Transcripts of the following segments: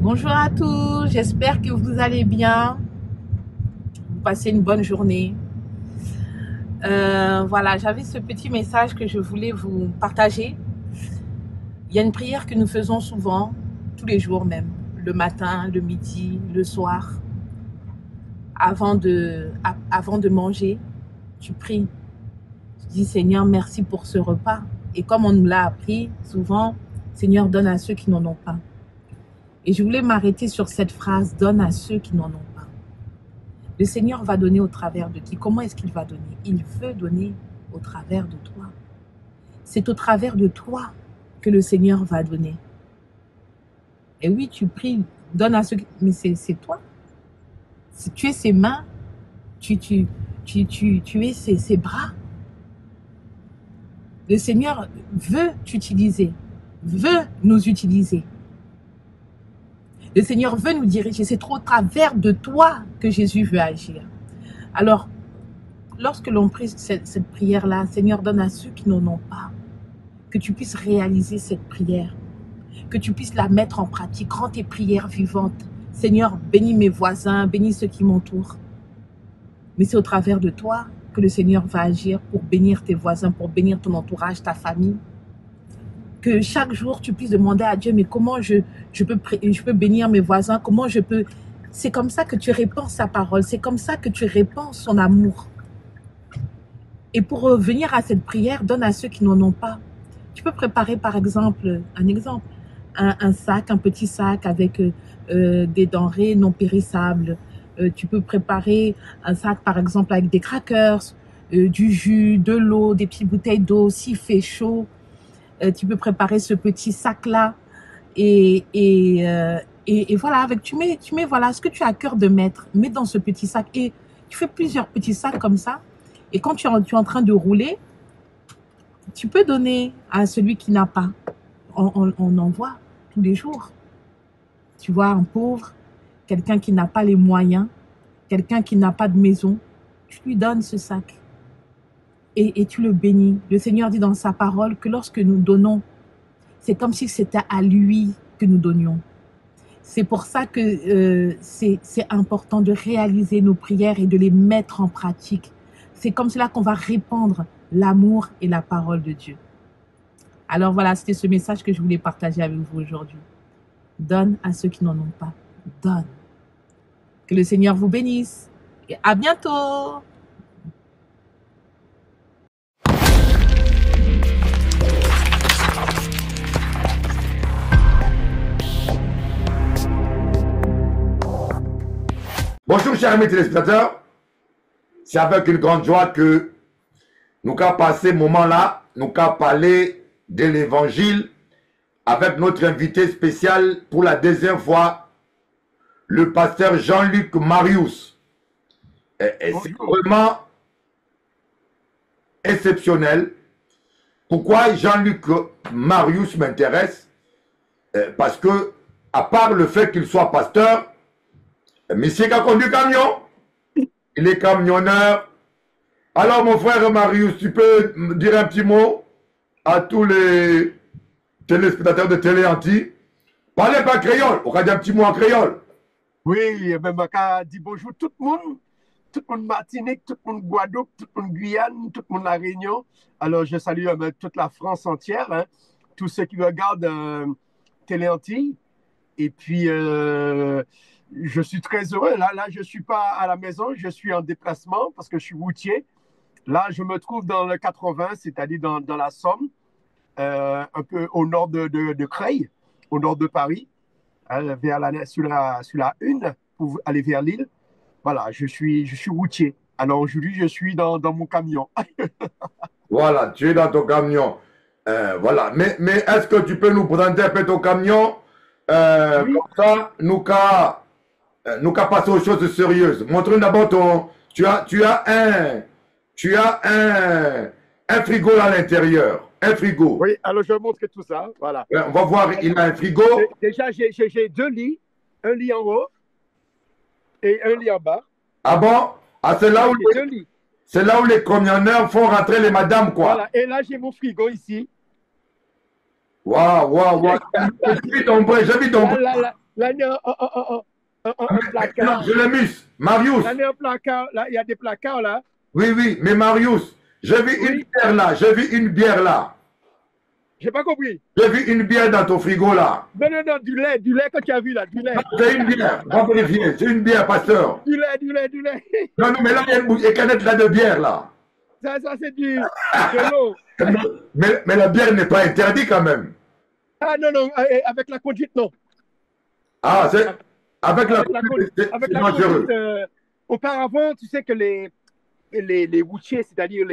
Bonjour à tous, j'espère que vous allez bien. Vous passez une bonne journée. Voilà, j'avais ce petit message que je voulais vous partager. Il y a une prière que nous faisons souvent, tous les jours même, le matin, le midi, le soir. Avant de manger, tu pries. Tu dis Seigneur, merci pour ce repas. Et comme on nous l'a appris souvent, Seigneur, donne à ceux qui n'en ont pas. Et je voulais m'arrêter sur cette phrase, donne à ceux qui n'en ont pas. Le Seigneur va donner au travers de qui? Comment est-ce qu'il va donner? Il veut donner au travers de toi. C'est au travers de toi que le Seigneur va donner. Et oui, tu pries, donne à ceux qui... Mais c'est toi. Si tu es ses mains, tu es ses bras. Le Seigneur veut t'utiliser, veut nous utiliser. Le Seigneur veut nous diriger. C'est au travers de toi que Jésus veut agir. Alors, lorsque l'on prie cette prière-là, Seigneur, donne à ceux qui n'en ont pas, que tu puisses réaliser cette prière, que tu puisses la mettre en pratique. Rends tes prières vivantes. Seigneur, bénis mes voisins, bénis ceux qui m'entourent. Mais c'est au travers de toi que le Seigneur va agir pour bénir tes voisins, pour bénir ton entourage, ta famille. Que chaque jour, tu puisses demander à Dieu, mais comment je peux bénir mes voisins, comment je peux... C'est comme ça que tu répands sa parole, c'est comme ça que tu répands son amour. Et pour revenir à cette prière, donne à ceux qui n'en ont pas. Tu peux préparer par exemple, un sac, un petit sac avec des denrées non périssables. Tu peux préparer un sac par exemple avec des crackers, du jus, de l'eau, des petites bouteilles d'eau s'il fait chaud. Tu peux préparer ce petit sac-là et voilà, tu mets voilà ce que tu as à cœur de mettre, mets dans ce petit sac et tu fais plusieurs petits sacs comme ça et quand tu es en train de rouler, tu peux donner à celui qui n'a pas. On en voit tous les jours. Tu vois un pauvre, quelqu'un qui n'a pas les moyens, quelqu'un qui n'a pas de maison, tu lui donnes ce sac. Et tu le bénis. Le Seigneur dit dans sa parole que lorsque nous donnons, c'est comme si c'était à lui que nous donnions. C'est pour ça que c'est important de réaliser nos prières et de les mettre en pratique. C'est comme cela qu'on va répandre l'amour et la parole de Dieu. Alors voilà, c'était ce message que je voulais partager avec vous aujourd'hui. Donne à ceux qui n'en ont pas. Donne. Que le Seigneur vous bénisse. Et à bientôt. Bonjour chers amis téléspectateurs, c'est avec une grande joie que nous avons passé ce moment-là, nous avons parlé de l'évangile avec notre invité spécial pour la deuxième fois, le pasteur Jean-Luc Marius. C'est vraiment exceptionnel. Pourquoi Jean-Luc Marius m'intéresse? Parce que, à part le fait qu'il soit pasteur, monsieur qui a conduit camion, il est camionneur. Alors mon frère Marius, tu peux me dire un petit mot à tous les téléspectateurs de Télé Anti? Parlez pas créole, on va dire un petit mot en créole. Oui, ben, je dis bonjour tout le monde Martinique, tout le monde Guadeloupe, tout le monde Guyane, tout le monde La Réunion. Alors je salue toute la France entière, hein, tous ceux qui regardent Télé Anti. Et puis, je suis très heureux. Là, je ne suis pas à la maison, je suis en déplacement parce que je suis routier. Là, je me trouve dans le 80, c'est-à-dire dans la Somme, un peu au nord de Creil, au nord de Paris, sur la 1 pour aller vers Lille. Voilà, je suis routier. Alors aujourd'hui, je suis dans mon camion. Voilà, tu es dans ton camion. Voilà, mais est-ce que tu peux nous présenter un peu ton camion? Oui. Comme ça, nous qu'à passer aux choses sérieuses. Montre-nous d'abord ton... Tu as un frigo à l'intérieur. Un frigo. Oui, alors je vais montrer tout ça. Voilà. On va voir, il a un frigo. Déjà, j'ai 2 lits. Un lit en haut et un lit en bas. Ah bon? Ah, c'est là où les camionneurs font rentrer les madames, quoi. Voilà, et là, j'ai mon frigo ici. Waouh. J'habite en bas. Là, il y a un Non, placard. je l'ai mis. Marius. Là, il y a un placard. Là, il y a des placards, là. Oui, oui, mais Marius, j'ai vu une Oui. bière là. J'ai vu une bière là. J'ai pas compris. J'ai vu une bière dans ton frigo là. Non, non, non, du lait que tu as vu, là, du lait. C'est une bière. On va vérifier. C'est une bière, pasteur. Du lait, du lait, du lait. Non, non, mais là, il y a une canette là de bière là. Ça, c'est de l'eau. Mais la bière n'est pas interdite quand même. Ah, non, non, avec la conduite, non. Ah, c'est avec la Avec la conduite. c'est Avec la dangereux. conduite, auparavant, tu sais que les routiers, c'est-à-dire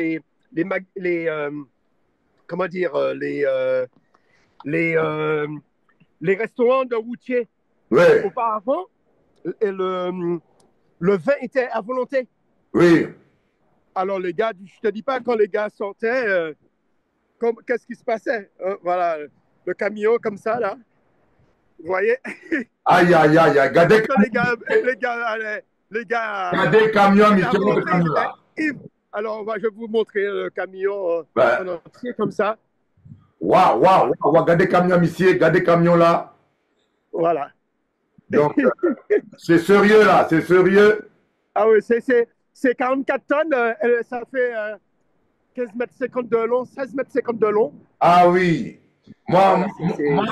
comment dire, les restaurants de routiers, Oui, auparavant, le vin était à volonté. oui. Alors, les gars, je te dis pas quand les gars sortaient, qu'est-ce qui se passait? Voilà, le camion comme ça, là. Vous voyez? Aïe, aïe, aïe, aïe. Regardez, Quand les gars regardez le camion, étaient à monsieur, le volonté, camion ils là. étaient ivres. Alors, je vais vous montrer le camion Ben, en entier comme ça. waouh, waouh, waouh. Regardez le camion, monsieur. Regardez le camion là. Voilà. Donc, c'est sérieux là, c'est sérieux. Ah oui, c'est 44 tonnes. Ça fait 15 mètres 50 de long, 16 mètres 50 de long. Ah oui. Moi,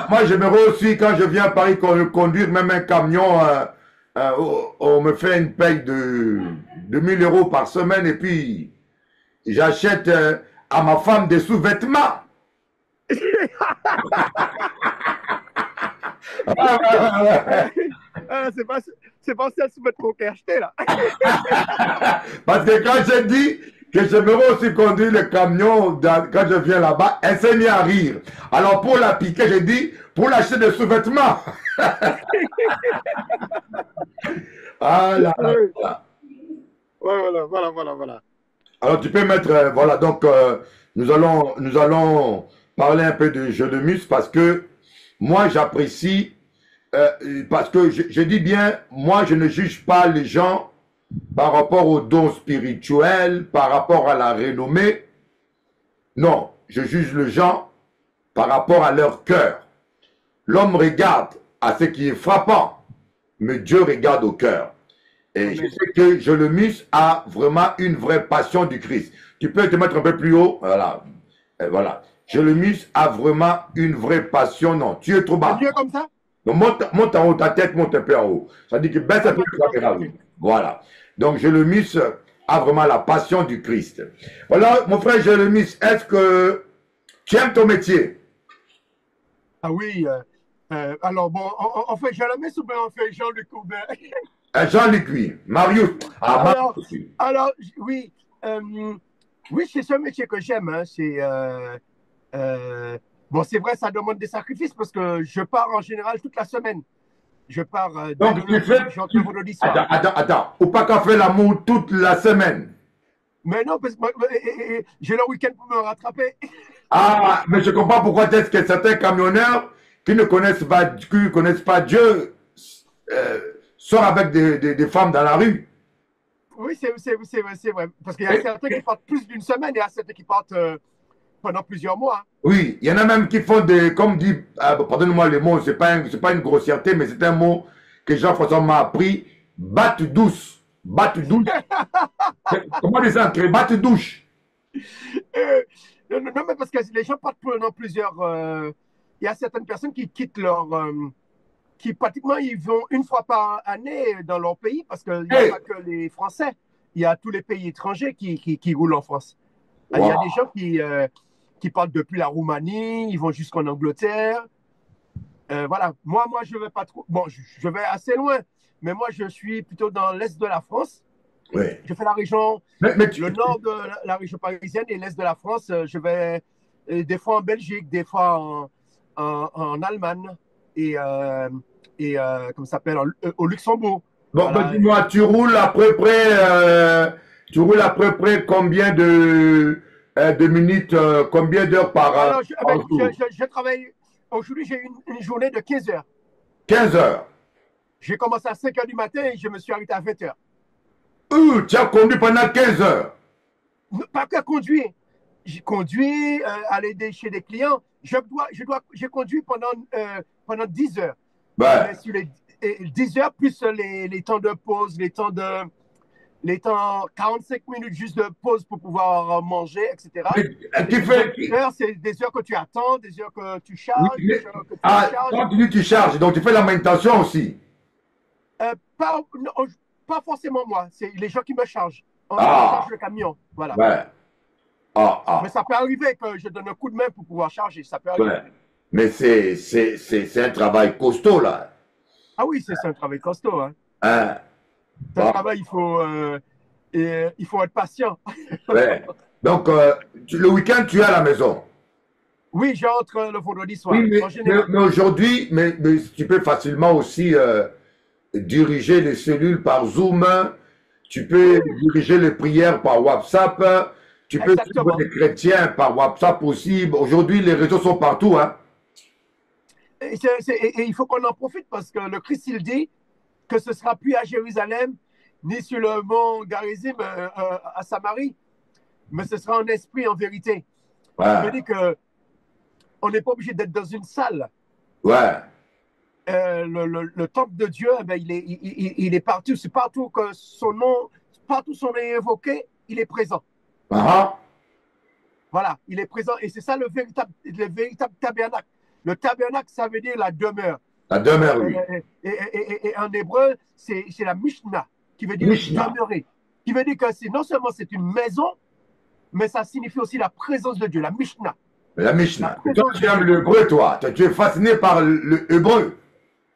moi j'aimerais aussi, quand je viens à Paris, conduire même un camion, on me fait une paye de 2000 euros par semaine et puis j'achète à ma femme des sous-vêtements. Ah, C'est pas celle sous-vêtements qu'elle a acheté, là. parce que quand j'ai dit que j'aimerais aussi conduire le camion quand je viens là-bas, elle s'est mise à rire. Alors pour la piquer, j'ai dit, pour l'acheter des sous-vêtements. Ah là là. Voilà. Alors tu peux mettre, voilà, donc nous allons parler un peu de jeu de mus parce que moi j'apprécie, parce que je dis bien, moi je ne juge pas les gens par rapport aux dons spirituels, par rapport à la renommée. Non, je juge les gens par rapport à leur cœur. L'homme regarde à ce qui est frappant, mais Dieu regarde au cœur. Et je sais que Jelemus a vraiment une vraie passion du Christ. Tu peux te mettre un peu plus haut. Voilà. Et voilà. Jelemus a vraiment une vraie passion. Non, tu es trop bas. Dieu comme ça? Donc monte en haut, ta tête monte un peu en haut. Ça dit que baisse un peu la caméra. Voilà. Donc Jelemus a vraiment la passion du Christ. Voilà, mon frère Jelemus, est-ce que tu aimes ton métier? Ah oui. Alors bon, on fait Jelemus ou bien on fait Jean-Luc Aubin? Jean-Luc, oui. Marius. Ah, Marius. Alors, oui. Oui, c'est ce métier que j'aime. Hein. Bon, c'est vrai, ça demande des sacrifices parce que je pars en général toute la semaine. Je pars donc, tu fais. Attends. Ou pas qu'à faire l'amour toute la semaine. Mais non, parce que j'ai le week-end pour me rattraper. Ah, mais je comprends pourquoi est-ce que certains camionneurs qui ne connaissent pas Dieu sortent avec des femmes dans la rue. Oui, c'est vrai. Parce qu'il y a certains qui partent plus d'une semaine et il y a certains qui partent pendant plusieurs mois. Oui, il y en a même qui font des, comme dit, pardonnez-moi les mots, c'est pas une grossièreté, mais c'est un mot que Jean-François m'a appris, batte douce. Batte douce. Comment dire ça? Batte douche. Non, mais parce que les gens partent pendant plusieurs. Il y a certaines personnes qui quittent qui pratiquement ils vont une fois par année dans leur pays parce qu'il n'y a pas que les Français, il y a tous les pays étrangers qui roulent en France. Wow. Il y a des gens qui partent depuis la Roumanie, ils vont jusqu'en Angleterre. Voilà. Moi, je ne vais pas trop. Bon, je vais assez loin, mais moi, je suis plutôt dans l'est de la France. Oui. Je fais la région, le nord de la région parisienne et l'est de la France. Je vais des fois en Belgique, des fois en Allemagne et comme ça s'appelle, au Luxembourg. Bon, voilà. Ben, dis-moi, tu roules à peu près combien de minutes, combien d'heures par heure? Je travaille, aujourd'hui j'ai une journée de 15 heures. 15 heures? J'ai commencé à 5 heures du matin et je me suis arrêté à 20 heures. Tu as conduit pendant 15 heures? Pas que conduire. J'ai conduit, aller chez des clients. J'ai conduit pendant 10 heures. Ben. 10 heures plus les temps de pause, les temps 45 minutes juste de pause pour pouvoir manger, etc. Tu fais... C'est des heures que tu attends, des heures que tu Oui, charges, mais... des heures que tu Ah, recharges. quand tu dis tu charges, donc tu fais la manutention aussi. Pas forcément moi, c'est les gens qui me chargent. On Ah, charge le camion, voilà. ouais. Ah, Mais ah, ça peut arriver que je donne un coup de main pour pouvoir charger, ça peut arriver. ouais. Mais c'est un travail costaud, là. Ah oui, c'est un travail costaud. Hein. Hein? C'est un Ah, travail, il faut être patient. ouais. Donc, le week-end, tu es à la maison. Oui, j'entre le vendredi soir, Oui, en général. mais aujourd'hui, mais tu peux facilement aussi diriger les cellules par Zoom, tu peux diriger les prières par WhatsApp, tu peux suivre Exactement. les chrétiens par WhatsApp aussi. Aujourd'hui, les réseaux sont partout, hein. Et il faut qu'on en profite parce que le Christ, il dit que ce ne sera plus à Jérusalem, ni sur le mont Garizim à Samarie, mais ce sera en esprit, en vérité. Ça veut Ouais, dire qu'on n'est pas obligé d'être dans une salle. ouais. Le temple de Dieu, eh bien, il est partout. C'est partout que son nom est évoqué, il est présent. Ah, Voilà, il est présent. Et c'est ça le véritable tabernacle. Le tabernacle, ça veut dire la demeure. la demeure, oui. Et en hébreu, c'est la Mishnah, qui veut dire Mishnah. demeurer. Qui veut dire que non seulement c'est une maison, mais ça signifie aussi la présence de Dieu, la Mishnah. La Mishnah. La Toi, tu aimes l'hébreu, toi. Tu es fasciné par l'hébreu.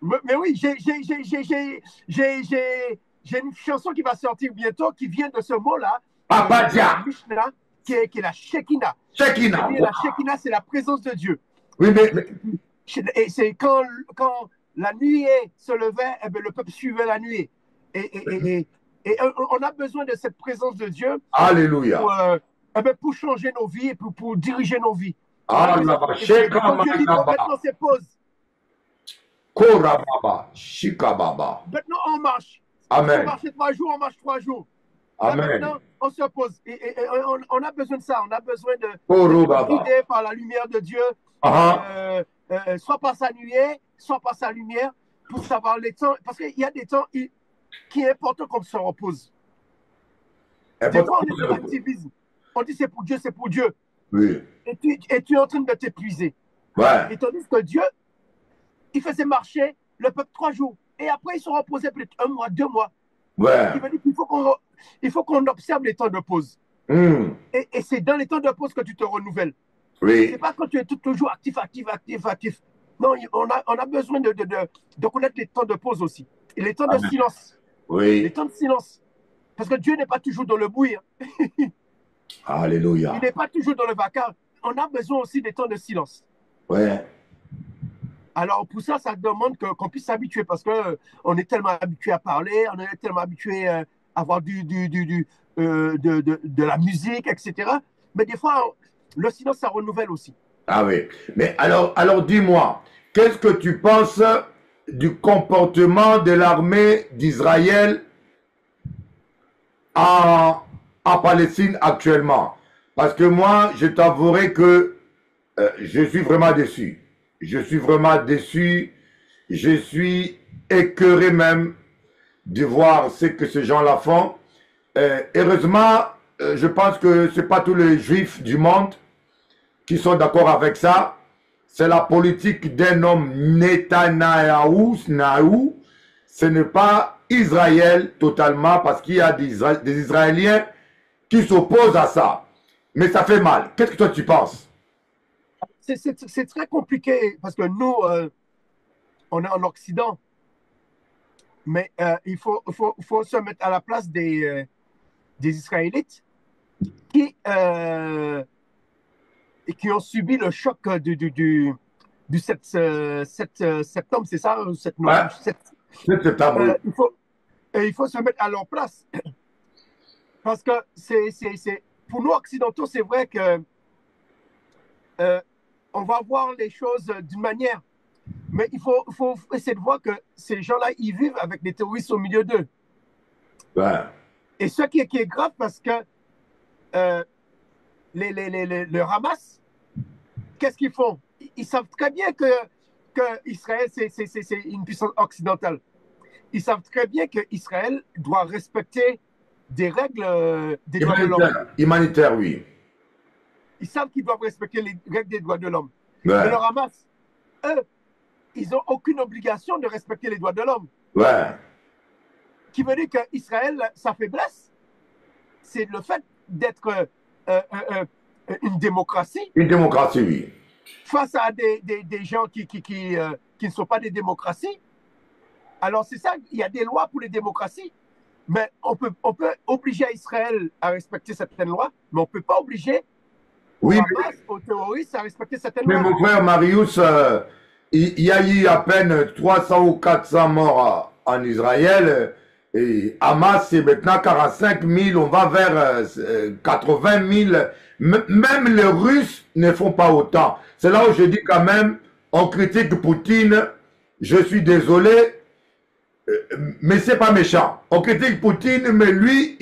Mais oui, j'ai une chanson qui va sortir bientôt qui vient de ce mot-là. Abadia. Mishnah, qui est la Shekinah. Shekinah. La Shekinah, c'est la présence de Dieu. Oui, mais Et c'est quand la nuée se levait, eh bien, le peuple suivait la nuée. Et on a besoin de cette présence de Dieu alléluia. pour changer nos vies et pour diriger nos vies. Ah, Quand Dieu dit maintenant c'est pause. Korababa, Shikababa. Maintenant on marche. Amen. On marche 3 jours, on marche 3 jours. Amen. Maintenant on se pose. Et on a besoin de ça. On a besoin de guider par la lumière de Dieu. Soit par sa nuée, soit par sa lumière, pour savoir les temps. Parce qu'il y a des temps qui est important qu'on se repose. Des fois, on est dans l'activisme. On dit c'est pour Dieu, c'est pour Dieu. Oui. Et tu es en train de t'épuiser. Ouais. Et tandis que Dieu, il faisait marcher le peuple 3 jours. Et après, ils se reposaient peut-être 1 mois, 2 mois. Ouais. Il veut dire qu'il faut qu'on observe les temps de pause. Et c'est dans les temps de pause que tu te renouvelles. Oui. C'est pas quand tu es toujours actif. Non, on a besoin de connaître les temps de pause aussi. Et les temps de silence. Oui. Les temps de silence. Parce que Dieu n'est pas toujours dans le bruit. Hein. Alléluia. Il n'est pas toujours dans le vacarme. On a besoin aussi des temps de silence. Ouais. Alors, pour ça, ça demande qu'on puisse s'habituer parce qu'on est tellement habitué à parler, on est tellement habitué à avoir de la musique, etc. Mais des fois, le silence, ça renouvelle aussi. Ah oui. Mais alors dis-moi, qu'est-ce que tu penses du comportement de l'armée d'Israël en Palestine actuellement? Parce que moi, je t'avouerai que je suis vraiment déçu. Je suis vraiment déçu. Je suis écœuré même de voir ce que ces gens-là font. Heureusement, je pense que ce n'est pas tous les juifs du monde qui sont d'accord avec ça. C'est la politique d'un homme Netanyahou. Ce n'est pas Israël totalement parce qu'il y a des Israéliens qui s'opposent à ça. Mais ça fait mal. Qu'est-ce que toi tu penses? C'est très compliqué parce que nous, on est en Occident. Mais il faut se mettre à la place des Israélites qui ont subi le choc du 7 septembre, c'est ça? 7 septembre. Il faut se mettre à leur place. Parce que pour nous occidentaux, c'est vrai que on va voir les choses d'une manière, mais il faut essayer de voir que ces gens-là, ils vivent avec des terroristes au milieu d'eux. Ouais. Et ce qui est grave, parce que le Hamas, qu'est-ce qu'ils font? Ils savent très bien que Israël, c'est une puissance occidentale. ils savent très bien qu'Israël doit respecter des règles des droits de l'homme. Humanitaire, oui. Ils savent qu'ils doivent respecter les règles des droits de l'homme. Ouais. Mais le Hamas, eux, ils n'ont aucune obligation de respecter les droits de l'homme. Ouais. Qui veut dire qu'Israël, sa faiblesse, c'est le fait d'être une démocratie. Une démocratie, oui. Face à des gens qui ne sont pas des démocraties. Alors c'est ça, il y a des lois pour les démocraties. Mais on peut obliger Israël à respecter certaines lois, mais on ne peut pas obliger Oui, aux terroristes à respecter certaines mais lois. mon frère Marius, il y a eu à peine 300 ou 400 morts en Israël. Et Hamas, c'est maintenant 45 000, on va vers 80 000. Même les Russes ne font pas autant. C'est là où je dis quand même, on critique Poutine, je suis désolé, mais c'est pas méchant. On critique Poutine, mais lui,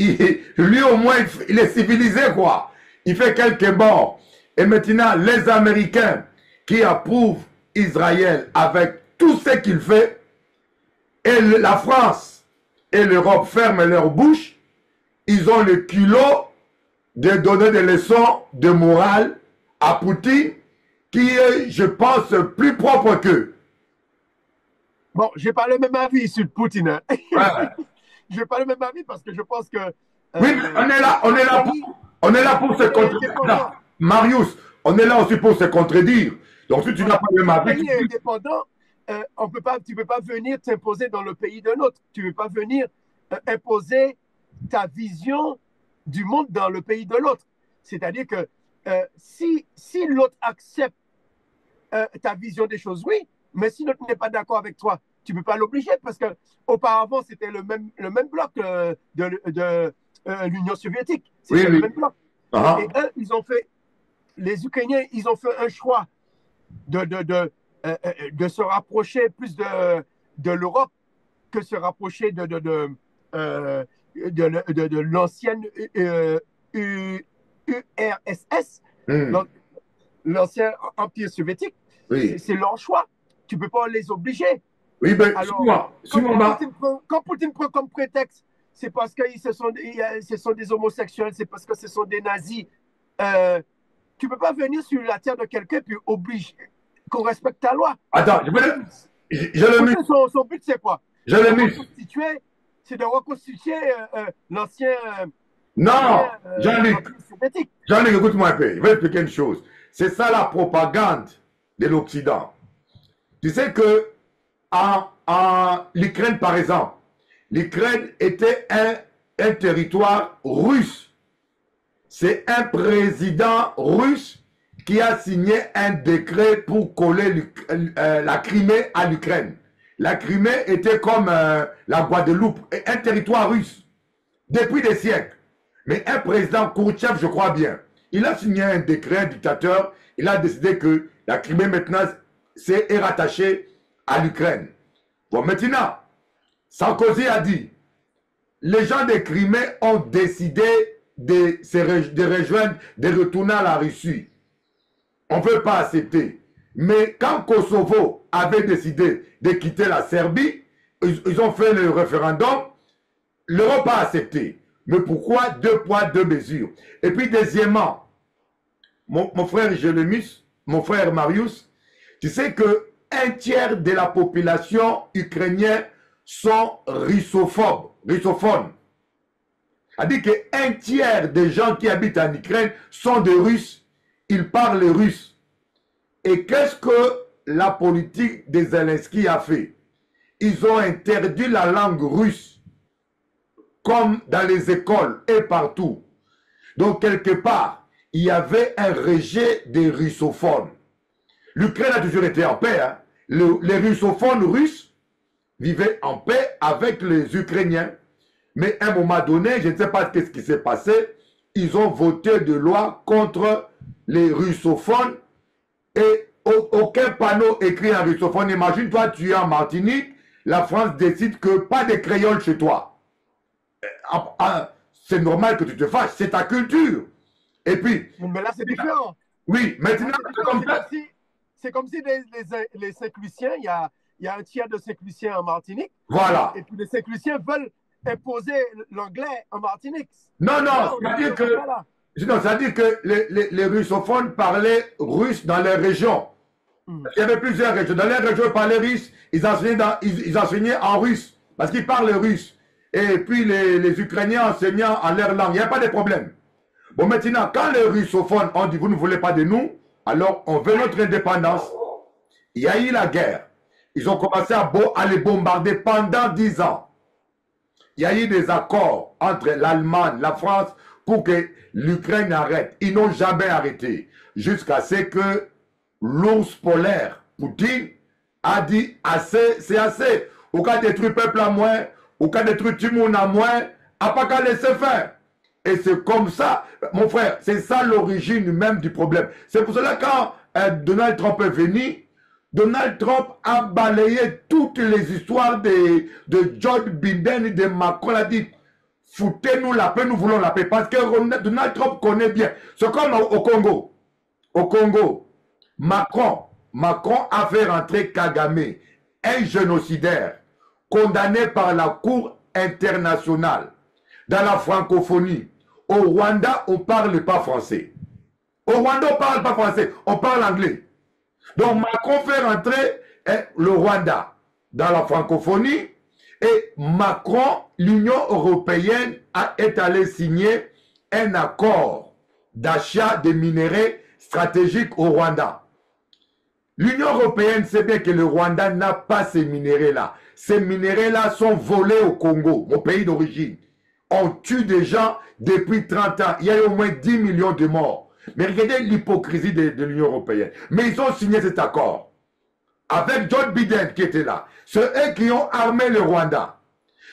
lui au moins, il est civilisé, quoi. Il fait quelques morts. Et maintenant, les Américains qui approuvent Israël avec tout ce qu'il fait, et la France et l'Europe ferment leur bouche, ils ont le culot de donner des leçons de morale à Poutine, qui est, je pense, plus propre qu'eux. Bon, j'ai pas le même avis sur Poutine. Hein. Ouais. J'ai pas le même avis parce que je pense que... oui, mais on est là pour se contredire. Marius, on est là aussi pour se contredire. Donc si tu n'as pas le même avis... pays indépendant, tu peux pas venir t'imposer dans le pays d'un autre. Tu ne peux pas venir imposer ta vision du monde dans le pays de l'autre. C'est-à-dire que si l'autre accepte ta vision des choses, oui, mais si l'autre n'est pas d'accord avec toi, tu ne peux pas l'obliger parce qu'auparavant, c'était le même bloc de l'Union soviétique. C'était le même bloc. Et eux, les Ukrainiens, ils ont fait un choix de se rapprocher plus de l'Europe que se rapprocher de l'ancienne URSS, l'ancien empire soviétique. Oui. C'est leur choix. Tu ne peux pas les obliger. Oui, ben, quand Poutine prend comme prétexte, c'est parce que ce sont des homosexuels, c'est parce que ce sont des nazis. Tu ne peux pas venir sur la terre de quelqu'un puis obliger qu'on respecte ta loi. Attends, son but, c'est quoi? C'est de reconstituer l'ancien... non, Jean-Luc, écoute-moi un peu. Je vais expliquer une chose. C'est ça la propagande de l'Occident. Tu sais que en l'Ukraine, par exemple, l'Ukraine était un territoire russe. C'est un président russe qui a signé un décret pour coller la Crimée à l'Ukraine. La Crimée était comme la Guadeloupe, un territoire russe, depuis des siècles. Mais un président Khrouchtchev, je crois bien, il a signé un décret, un dictateur, il a décidé que la Crimée maintenant est rattachée à l'Ukraine. Bon, maintenant, Sarkozy a dit, les gens de Crimée ont décidé de rejoindre, de retourner à la Russie. On ne veut pas accepter. Mais quand Kosovo avait décidé de quitter la Serbie, ils ont fait le référendum, l'Europe a accepté. Mais pourquoi 2 poids, 2 mesures? Et puis deuxièmement, mon frère Jérémus, mon frère Marius, tu sais que 1/3 de la population ukrainienne sont russophones. C'est-à-dire que 1/3 des gens qui habitent en Ukraine sont des Russes. Ils parlent russe. Et qu'est-ce que la politique de Zelensky a fait? Ils ont interdit la langue russe, comme dans les écoles et partout. Donc, quelque part, il y avait un rejet des russophones. L'Ukraine a toujours été en paix. Hein? Les russophones russes vivaient en paix avec les Ukrainiens. Mais à un moment donné, je ne sais pas ce qui s'est passé, ils ont voté de loi contre les russophones et aucun panneau écrit en russophone. Imagine-toi, tu es en Martinique, la France décide que pas de créole chez toi. C'est normal que tu te fâches, c'est ta culture. Et puis... Mais là, c'est différent. Oui, maintenant, c'est comme si les Saint-Luciens, il il y a un tiers de Saint-Lucien en Martinique. Voilà. Et puis les Saint-Luciens veulent imposer l'anglais en Martinique. Non, Là, c'est-à-dire que, les russophones parlaient russe dans les régions. Il y avait plusieurs régions. Dans les régions, ils parlaient russe, ils enseignaient en russe, parce qu'ils parlent russe. Et puis les Ukrainiens enseignant en leur langue. Il n'y a pas de problème. Bon, maintenant, quand les russophones ont dit, vous ne voulez pas de nous, alors on veut notre indépendance. Il y a eu la guerre. Ils ont commencé à les bombarder pendant 10 ans. Il y a eu des accords entre l'Allemagne, la France, pour que l'Ukraine arrête. Ils n'ont jamais arrêté. Jusqu'à ce que l'ours polaire, Poutine, a dit assez, c'est assez. Au cas détruire peuple à moins, au cas détruire tout le monde à moins, à pas qu'à laisser faire. Et c'est comme ça, mon frère, c'est ça l'origine même du problème. C'est pour cela que quand Donald Trump est venu, Donald Trump a balayé toutes les histoires de Joe Biden et de Macron. Il a dit, foutez-nous la paix, nous voulons la paix. Parce que Donald Trump connaît bien. C'est comme au Congo. Au Congo, Macron a fait rentrer Kagame, un génocidaire, condamné par la Cour internationale, dans la francophonie. Au Rwanda, on ne parle pas français. Au Rwanda, on ne parle pas français, on parle anglais. Donc Macron fait rentrer le Rwanda dans la francophonie et Macron, l'Union européenne, est allé signer un accord d'achat de minerais stratégiques au Rwanda. L'Union européenne sait bien que le Rwanda n'a pas ces minéraux-là. Ces minéraux-là sont volés au Congo, mon pays d'origine. On tue des gens depuis 30 ans. Il y a eu au moins 10 millions de morts. Mais regardez l'hypocrisie de l'Union européenne. Mais ils ont signé cet accord. Avec Joe Biden qui était là. C'est eux qui ont armé le Rwanda.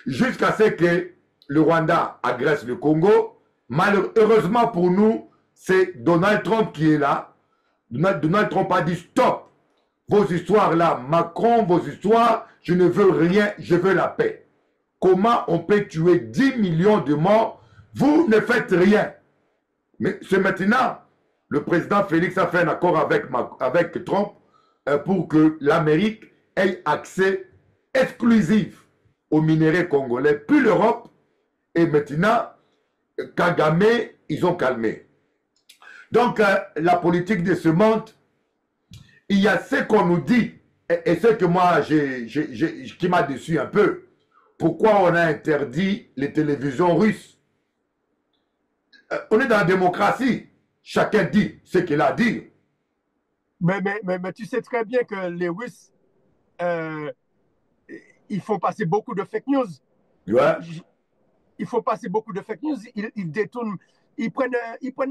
Jusqu'à ce que le Rwanda agresse le Congo. Malheureusement pour nous, c'est Donald Trump qui est là. Donald Trump a dit stop. Vos histoires là, Macron, vos histoires, je ne veux rien, je veux la paix. Comment on peut tuer 10 millions de morts? Vous ne faites rien. Mais c'est maintenant, le président Félix a fait un accord avec Trump pour que l'Amérique ait accès exclusif aux minéraux congolais, puis l'Europe. Et maintenant, Kagame, ils ont calmé. Donc, la politique de ce monde, il y a ce qu'on nous dit, et ce que moi, qui m'a déçu un peu. Pourquoi on a interdit les télévisions russes? On est dans la démocratie. Chacun dit ce qu'il a à dire. Mais tu sais très bien que les Russes, ils font passer beaucoup de fake news. Ouais. Ils font passer beaucoup de fake news. Ils détournent. Ils prennent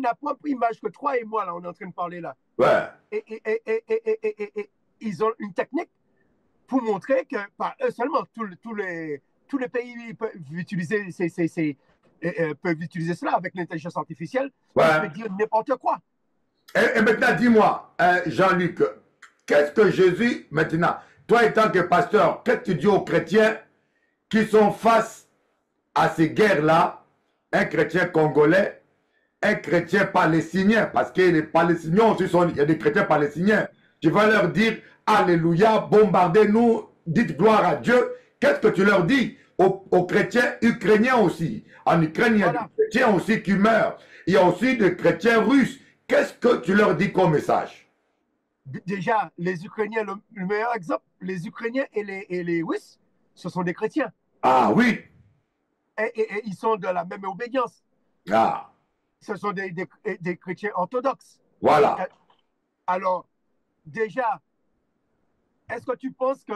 la propre image que toi et moi, là, on est en train de parler là. Ouais. Et ils ont une technique pour montrer que, pas eux seulement, tous les pays peuvent utiliser peuvent utiliser cela avec l'intelligence artificielle. Ouais. Ils peuvent dire n'importe quoi. Et maintenant, dis-moi, Jean-Luc, qu'est-ce que Jésus, maintenant, toi étant que pasteur, qu'est-ce que tu dis aux chrétiens qui sont face à ces guerres-là, un chrétien congolais, un chrétien palestinien, parce que les Palestiniens aussi il y a des chrétiens palestiniens, tu vas leur dire, alléluia, bombardez-nous, dites gloire à Dieu. Qu'est-ce que tu leur dis aux chrétiens ukrainiens aussi? En Ukraine, il y a des chrétiens aussi qui meurent. Il y a aussi des chrétiens russes. Qu'est-ce que tu leur dis comme message? Déjà, les Ukrainiens, le meilleur exemple, les Ukrainiens et les Russes, ce sont des chrétiens. Ah oui. Et ils sont de la même obédience. Ah. Ce sont des chrétiens orthodoxes. Voilà. Alors, déjà, est-ce que tu penses que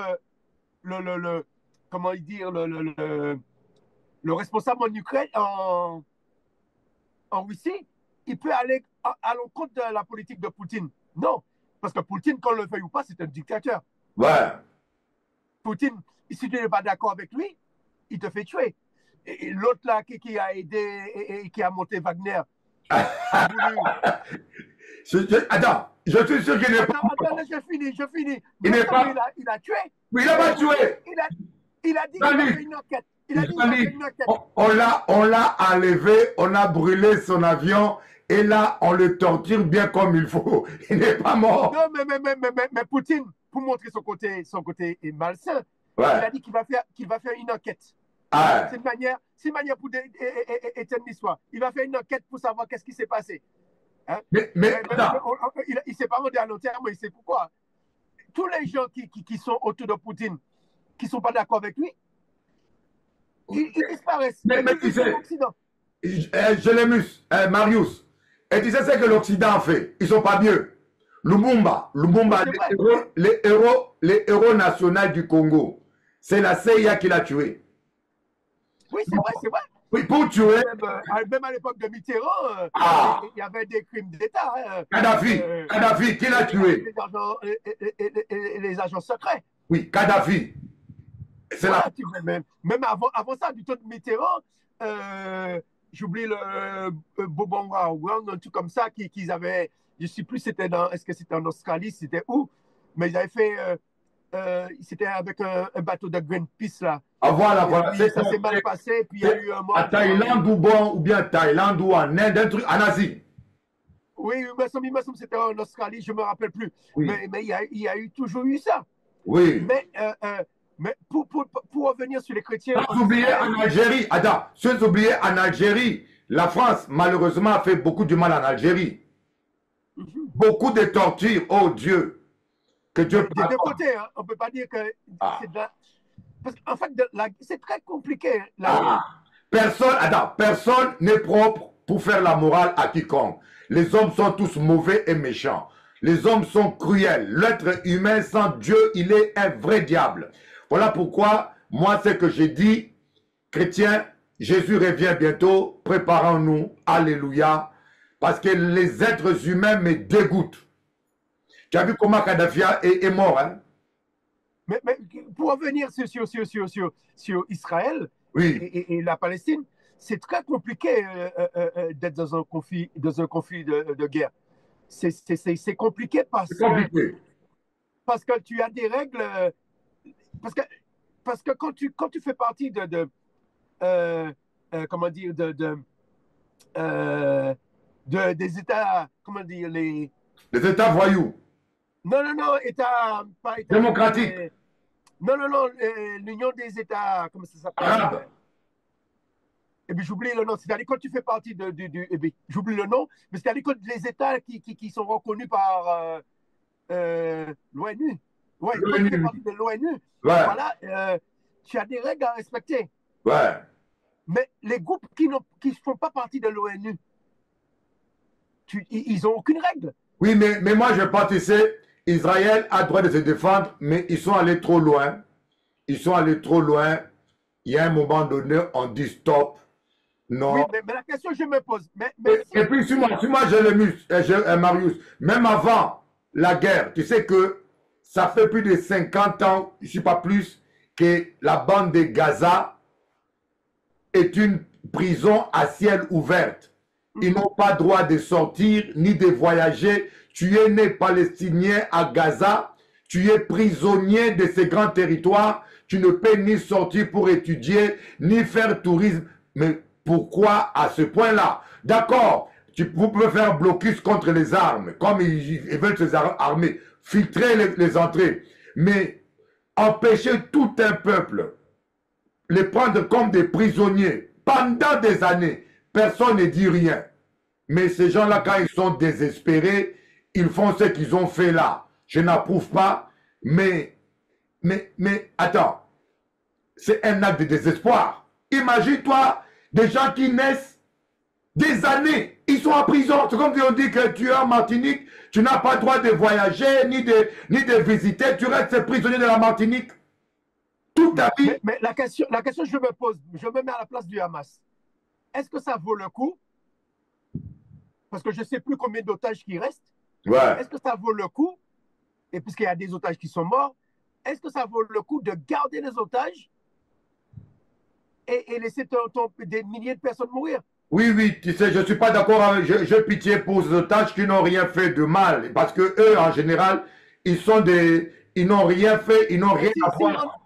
comment dire, le responsable en Ukraine, en Russie, il peut aller à l'encontre de la politique de Poutine? Non. Parce que Poutine, qu'on le veuille ou pas, c'est un dictateur. Ouais. Poutine, si tu n'es pas d'accord avec lui, il te fait tuer. Et l'autre là qui a aidé et qui a monté Wagner. Attends, je suis sûr qu'il n'est pas. Attends, je finis. Il n'est pas. Il a tué. Oui, il n'a pas tué. Il a dit qu'il a fait une enquête. Il a dit qu'il a fait une enquête. On l'a enlevé, on a brûlé son avion et là, on le torture bien comme il faut. Il n'est pas mort. Non, mais Poutine, pour montrer son côté malsain, Ouais. il a dit qu'il va faire une enquête. Ah, C'est une manière pour éteindre l'histoire. Il va faire une enquête pour savoir qu'est-ce qui s'est passé. Hein? mais attends. Il ne s'est pas rendu à long terme, il sait pourquoi. Tous les gens qui sont autour de Poutine, qui ne sont pas d'accord avec lui, ils disparaissent. Mais tu sais, Marius, et tu sais ce que l'Occident a fait? Ils ne sont pas mieux. Lumumba, les héros nationaux du Congo, c'est la CIA qui l'a tué. Oui, c'est vrai. Oui, pour tuer. Même à l'époque de Mitterrand, il y avait des crimes d'État. Hein. Kadhafi, qui l'a tué? Les agents secrets. Oui, Kadhafi. Voilà, même avant ça, du temps de Mitterrand, j'oublie le Bobonga ou un truc comme ça qu'ils avaient, je ne sais plus est-ce que c'était en Australie, c'était où, mais ils avaient fait, c'était avec un bateau de Greenpeace là. Ah voilà. Ça s'est mal passé, puis il y a eu un mort. À Thaïlande ou bien Thaïlande ou en Inde, un truc en Asie. Oui, il me semble que c'était en Australie, je ne me rappelle plus. Oui. Mais il y a toujours eu ça. Oui. Mais pour revenir sur les chrétiens. Sans oublier en Algérie, sans oublier en Algérie, la France, malheureusement, a fait beaucoup de mal en Algérie. Beaucoup de tortures, oh Dieu. Que Dieu des deux côtés, hein, on ne peut pas dire que c'est de la. Parce qu'en fait, c'est très compliqué. Personne n'est propre pour faire la morale à quiconque. Les hommes sont tous mauvais et méchants. Les hommes sont cruels. L'être humain sans Dieu, il est un vrai diable. Voilà pourquoi, moi, ce que j'ai dit, chrétiens, Jésus revient bientôt, préparons-nous, alléluia, parce que les êtres humains me dégoûtent. Tu as vu comment Kadhafi est mort, hein? Mais pour revenir sur Israël oui. et la Palestine, c'est très compliqué d'être dans un conflit de guerre. C'est compliqué parce que tu as des règles. Parce que quand tu fais partie comment dire, des États, comment dire, les États voyous. Non, pas États démocratiques. Non, l'Union des États, comment ça s'appelle? Arabes. Et puis j'oublie le nom. C'est-à-dire quand tu fais partie j'oublie le nom, mais c'est-à-dire que les États qui sont reconnus par l'ONU. Ouais, quand tu fais partie de l'ONU, voilà, tu as des règles à respecter. Ouais. Mais les groupes qui ne font pas partie de l'ONU, ils n'ont aucune règle. Oui, mais moi je pense, tu sais, Israël a le droit de se défendre, mais ils sont allés trop loin. Ils sont allés trop loin. Il y a un moment donné, on dit stop. Non. Oui, mais la question que je me pose. Et puis, sur moi, Marius, même avant la guerre, tu sais que ça fait plus de 50 ans, je ne sais pas plus, que la bande de Gaza est une prison à ciel ouvert. Ils n'ont pas droit de sortir ni de voyager. Tu es né palestinien à Gaza. Tu es prisonnier de ces grands territoires. Tu ne peux ni sortir pour étudier, ni faire tourisme. Mais pourquoi à ce point-là? D'accord, vous pouvez faire blocus contre les armes, comme ils veulent se armer, filtrer les entrées. Mais empêcher tout un peuple, les prendre comme des prisonniers pendant des années, personne ne dit rien. Mais ces gens-là, quand ils sont désespérés, ils font ce qu'ils ont fait là. Je n'approuve pas, mais attends, c'est un acte de désespoir. Imagine-toi des gens qui naissent des années, ils sont en prison. C'est comme si on dit que tu es en Martinique, tu n'as pas le droit de voyager, ni de visiter, tu restes prisonnier de la Martinique. Toute ta vie. Mais la question que je me pose, je me mets à la place du Hamas. Est-ce que ça vaut le coup? Parce que je ne sais plus combien d'otages qui restent. Ouais. Est-ce que ça vaut le coup? Et puisqu'il y a des otages qui sont morts, est-ce que ça vaut le coup de garder les otages et laisser des milliers de personnes mourir? Oui, tu sais, je ne suis pas d'accord avec... J'ai pitié pour ces otages qui n'ont rien fait de mal. Parce que eux, en général, ils n'ont rien fait, ils n'ont rien à voir.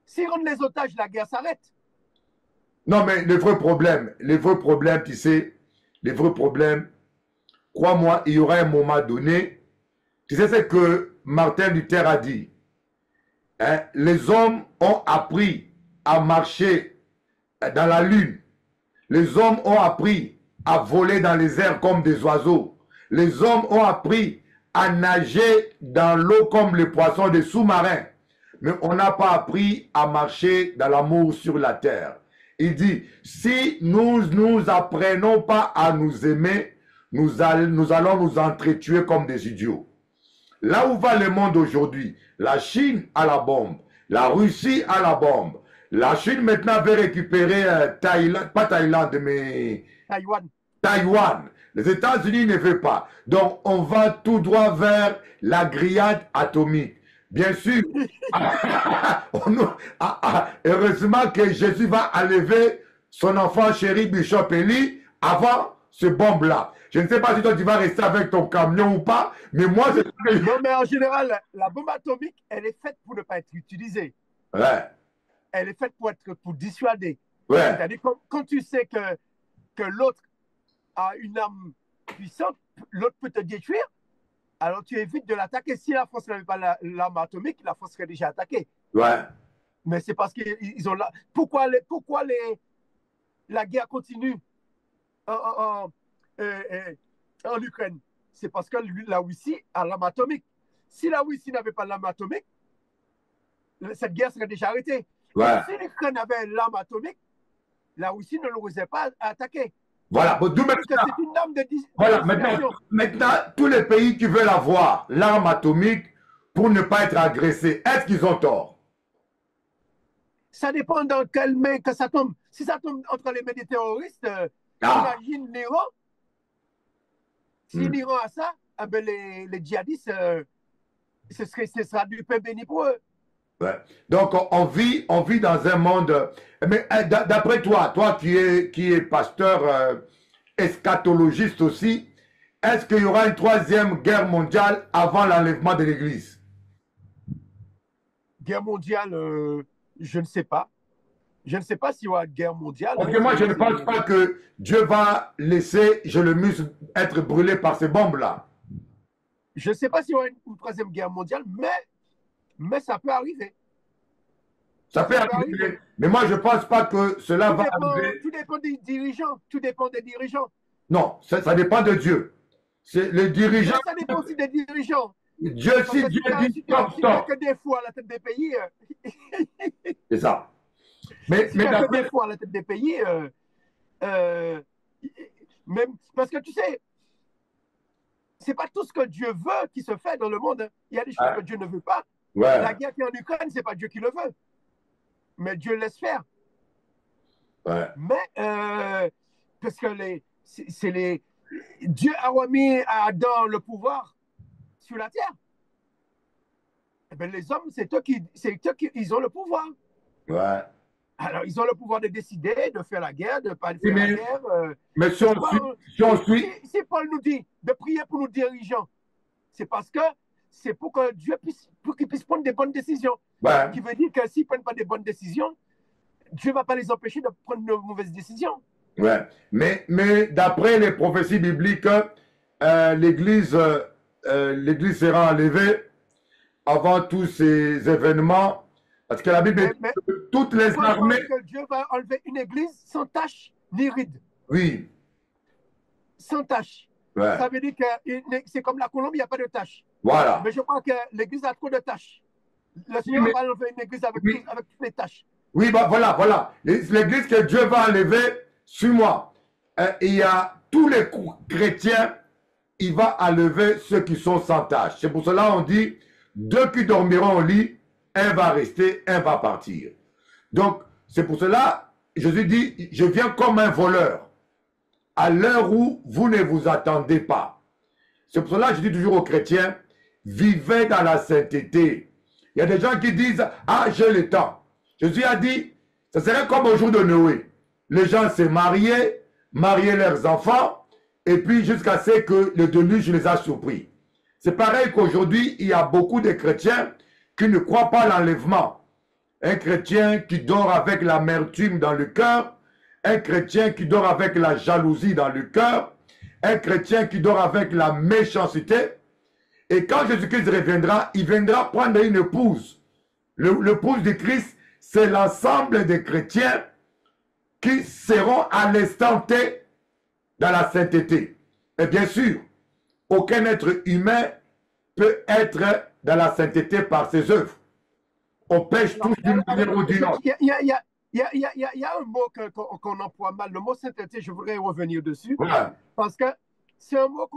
S'ils rendent les otages, la guerre s'arrête. Non, mais les vrais problèmes, tu sais, les vrais problèmes, crois-moi, il y aura un moment donné, tu sais, c'est que Martin Luther a dit. Hein, les hommes ont appris à marcher dans la lune. Les hommes ont appris à voler dans les airs comme des oiseaux. Les hommes ont appris à nager dans l'eau comme les poissons des sous-marins. Mais on n'a pas appris à marcher dans l'amour sur la terre. Il dit, si nous apprenons pas à nous aimer, nous allons nous entretuer comme des idiots. Là où va le monde aujourd'hui, la Chine a la bombe, la Russie a la bombe. La Chine maintenant veut récupérer Thaïlande, pas Thaïlande, mais Taïwan. Les États-Unis ne veulent pas. Donc, on va tout droit vers la grillade atomique. Bien sûr, heureusement que Jésus va enlever son enfant chéri Bishop Eli avant ce bombe-là. Je ne sais pas si toi tu vas rester avec ton camion ou pas, mais moi c'est... Non, mais en général, la bombe atomique, elle est faite pour ne pas être utilisée. Ouais. Elle est faite pour dissuader. Ouais. C'est-à-dire quand tu sais que l'autre a une arme puissante, l'autre peut te détruire, alors tu évites de l'attaquer. Si la France n'avait pas l'arme atomique, la France serait déjà attaquée. Ouais. Mais c'est parce qu'ils ont là. Pourquoi la guerre continue en Ukraine? C'est parce que la Russie a l'arme atomique. Si la Russie n'avait pas l'arme atomique, cette guerre serait déjà arrêtée. Ouais. Si l'Ukraine avait l'arme atomique, la Russie ne l'aurait pas attaqué. Voilà. Parce que c'est une arme de voilà. Maintenant, tous les pays qui veulent avoir l'arme atomique pour ne pas être agressés, est-ce qu'ils ont tort? Ça dépend dans quelle main que ça tombe. Si ça tombe entre les mains des terroristes, imagine l'Iran. Si l'Iran a ça, eh ben les djihadistes, ce sera du pain béni pour eux. Ouais. Donc, on vit dans un monde... Mais d'après toi, qui es pasteur eschatologiste aussi, est-ce qu'il y aura une troisième guerre mondiale avant l'enlèvement de l'Église? Guerre mondiale, je ne sais pas. Je ne sais pas s'il y aura une guerre mondiale. Parce que moi, je ne pense pas que Dieu va laisser Jelemus être brûlé par ces bombes-là. Je ne sais pas s'il y aura une troisième guerre mondiale, mais ça peut arriver. Ça peut arriver. Mais moi, je ne pense pas que cela va arriver. Tout dépend des dirigeants. Tout dépend des dirigeants. Non, ça dépend de Dieu. C'est les dirigeants. Mais ça dépend aussi des dirigeants. Dieu, si Dieu dit stop, stop. Que des fois à la tête des pays. C'est ça. Mais que des fois à la tête des pays, même parce que tu sais, c'est pas tout ce que Dieu veut qui se fait dans le monde. Il y a des choses que Dieu ne veut pas. Ouais. La guerre qui est en Ukraine, c'est pas Dieu qui le veut, mais Dieu laisse faire. Ouais. Mais parce que Dieu a remis à Adam le pouvoir sur la terre. Eh bien, les hommes, c'est eux qui ils ont le pouvoir. Ouais. Alors, ils ont le pouvoir de décider de faire la guerre, de ne pas faire la guerre. Mais si si Paul nous dit de prier pour nos dirigeants, c'est parce que c'est pour que Dieu qu'ils puissent prendre des bonnes décisions. Ouais. Qui veut dire que s'ils ne prennent pas des bonnes décisions, Dieu ne va pas les empêcher de prendre de mauvaises décisions. Ouais. Mais d'après les prophéties bibliques, l'Église sera enlevée avant tous ces événements. Parce que la Bible dit que toutes les armées... que Dieu va enlever une église sans tache ni ride. Oui. Sans tache. Ouais. Ça veut dire que c'est comme la colombe, il n'y a pas de tache. Voilà. Mais je crois que l'église a trop de taches. Le Seigneur va enlever une église avec toutes les taches. Oui, bah voilà. L'église que Dieu va enlever, suis-moi. Il y a tous les chrétiens, il va enlever ceux qui sont sans tache. C'est pour cela qu'on dit, deux qui dormiront au lit, un va rester, un va partir. Donc, c'est pour cela, Jésus dit, je viens comme un voleur, à l'heure où vous ne vous attendez pas. C'est pour cela que je dis toujours aux chrétiens, vivez dans la sainteté. Il y a des gens qui disent, ah, j'ai le temps. Jésus a dit, ça serait comme au jour de Noé. Les gens s'est mariés leurs enfants, et puis jusqu'à ce que le déluge les a surpris. C'est pareil qu'aujourd'hui, il y a beaucoup de chrétiens qui ne croient pas à l'enlèvement. Un chrétien qui dort avec l'amertume dans le cœur, un chrétien qui dort avec la jalousie dans le cœur, un chrétien qui dort avec la méchanceté, Et quand Jésus-Christ reviendra, il viendra prendre une épouse. L'épouse de Christ, c'est l'ensemble des chrétiens qui seront à l'instant T dans la sainteté. Et bien sûr, aucun être humain peut être dans la sainteté par ses œuvres. On pêche tous d'une manière ou d'une autre. Il y a un mot qu'on emploie mal, le mot sainteté, je voudrais revenir dessus, Voilà. parce que c'est un mot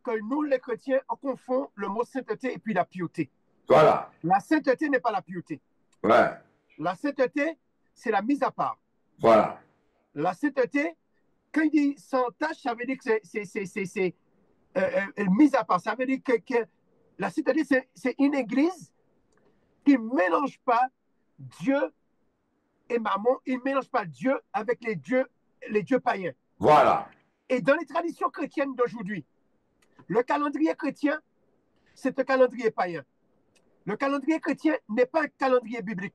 que nous, les chrétiens, on confond le mot sainteté et puis la piété. Voilà. La sainteté n'est pas la piété. Ouais. La sainteté, c'est la mise à part. Voilà. La sainteté, quand il dit sans tâche, ça veut dire que c'est mise à part. Ça veut dire que la sainteté, c'est une église qui ne mélange pas Dieu et Mammon, il ne mélange pas Dieu avec les dieux païens. Voilà. Et dans les traditions chrétiennes d'aujourd'hui, le calendrier chrétien, c'est un calendrier païen. Le calendrier chrétien n'est pas un calendrier biblique.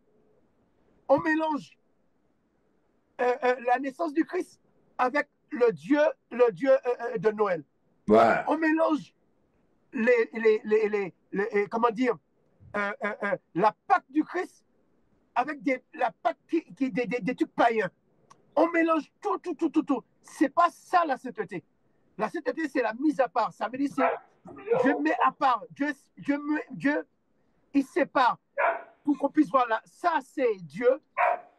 On mélange la naissance du Christ avec le Dieu de Noël. Ouais. On mélange comment dire, la Pâque du Christ avec la Pâque des trucs païens. On mélange tout. C'est pas ça la sainteté. La sainteté, c'est la mise à part. Ça veut dire, je mets à part. Dieu, il sépare pour qu'on puisse voir là. Ça, c'est Dieu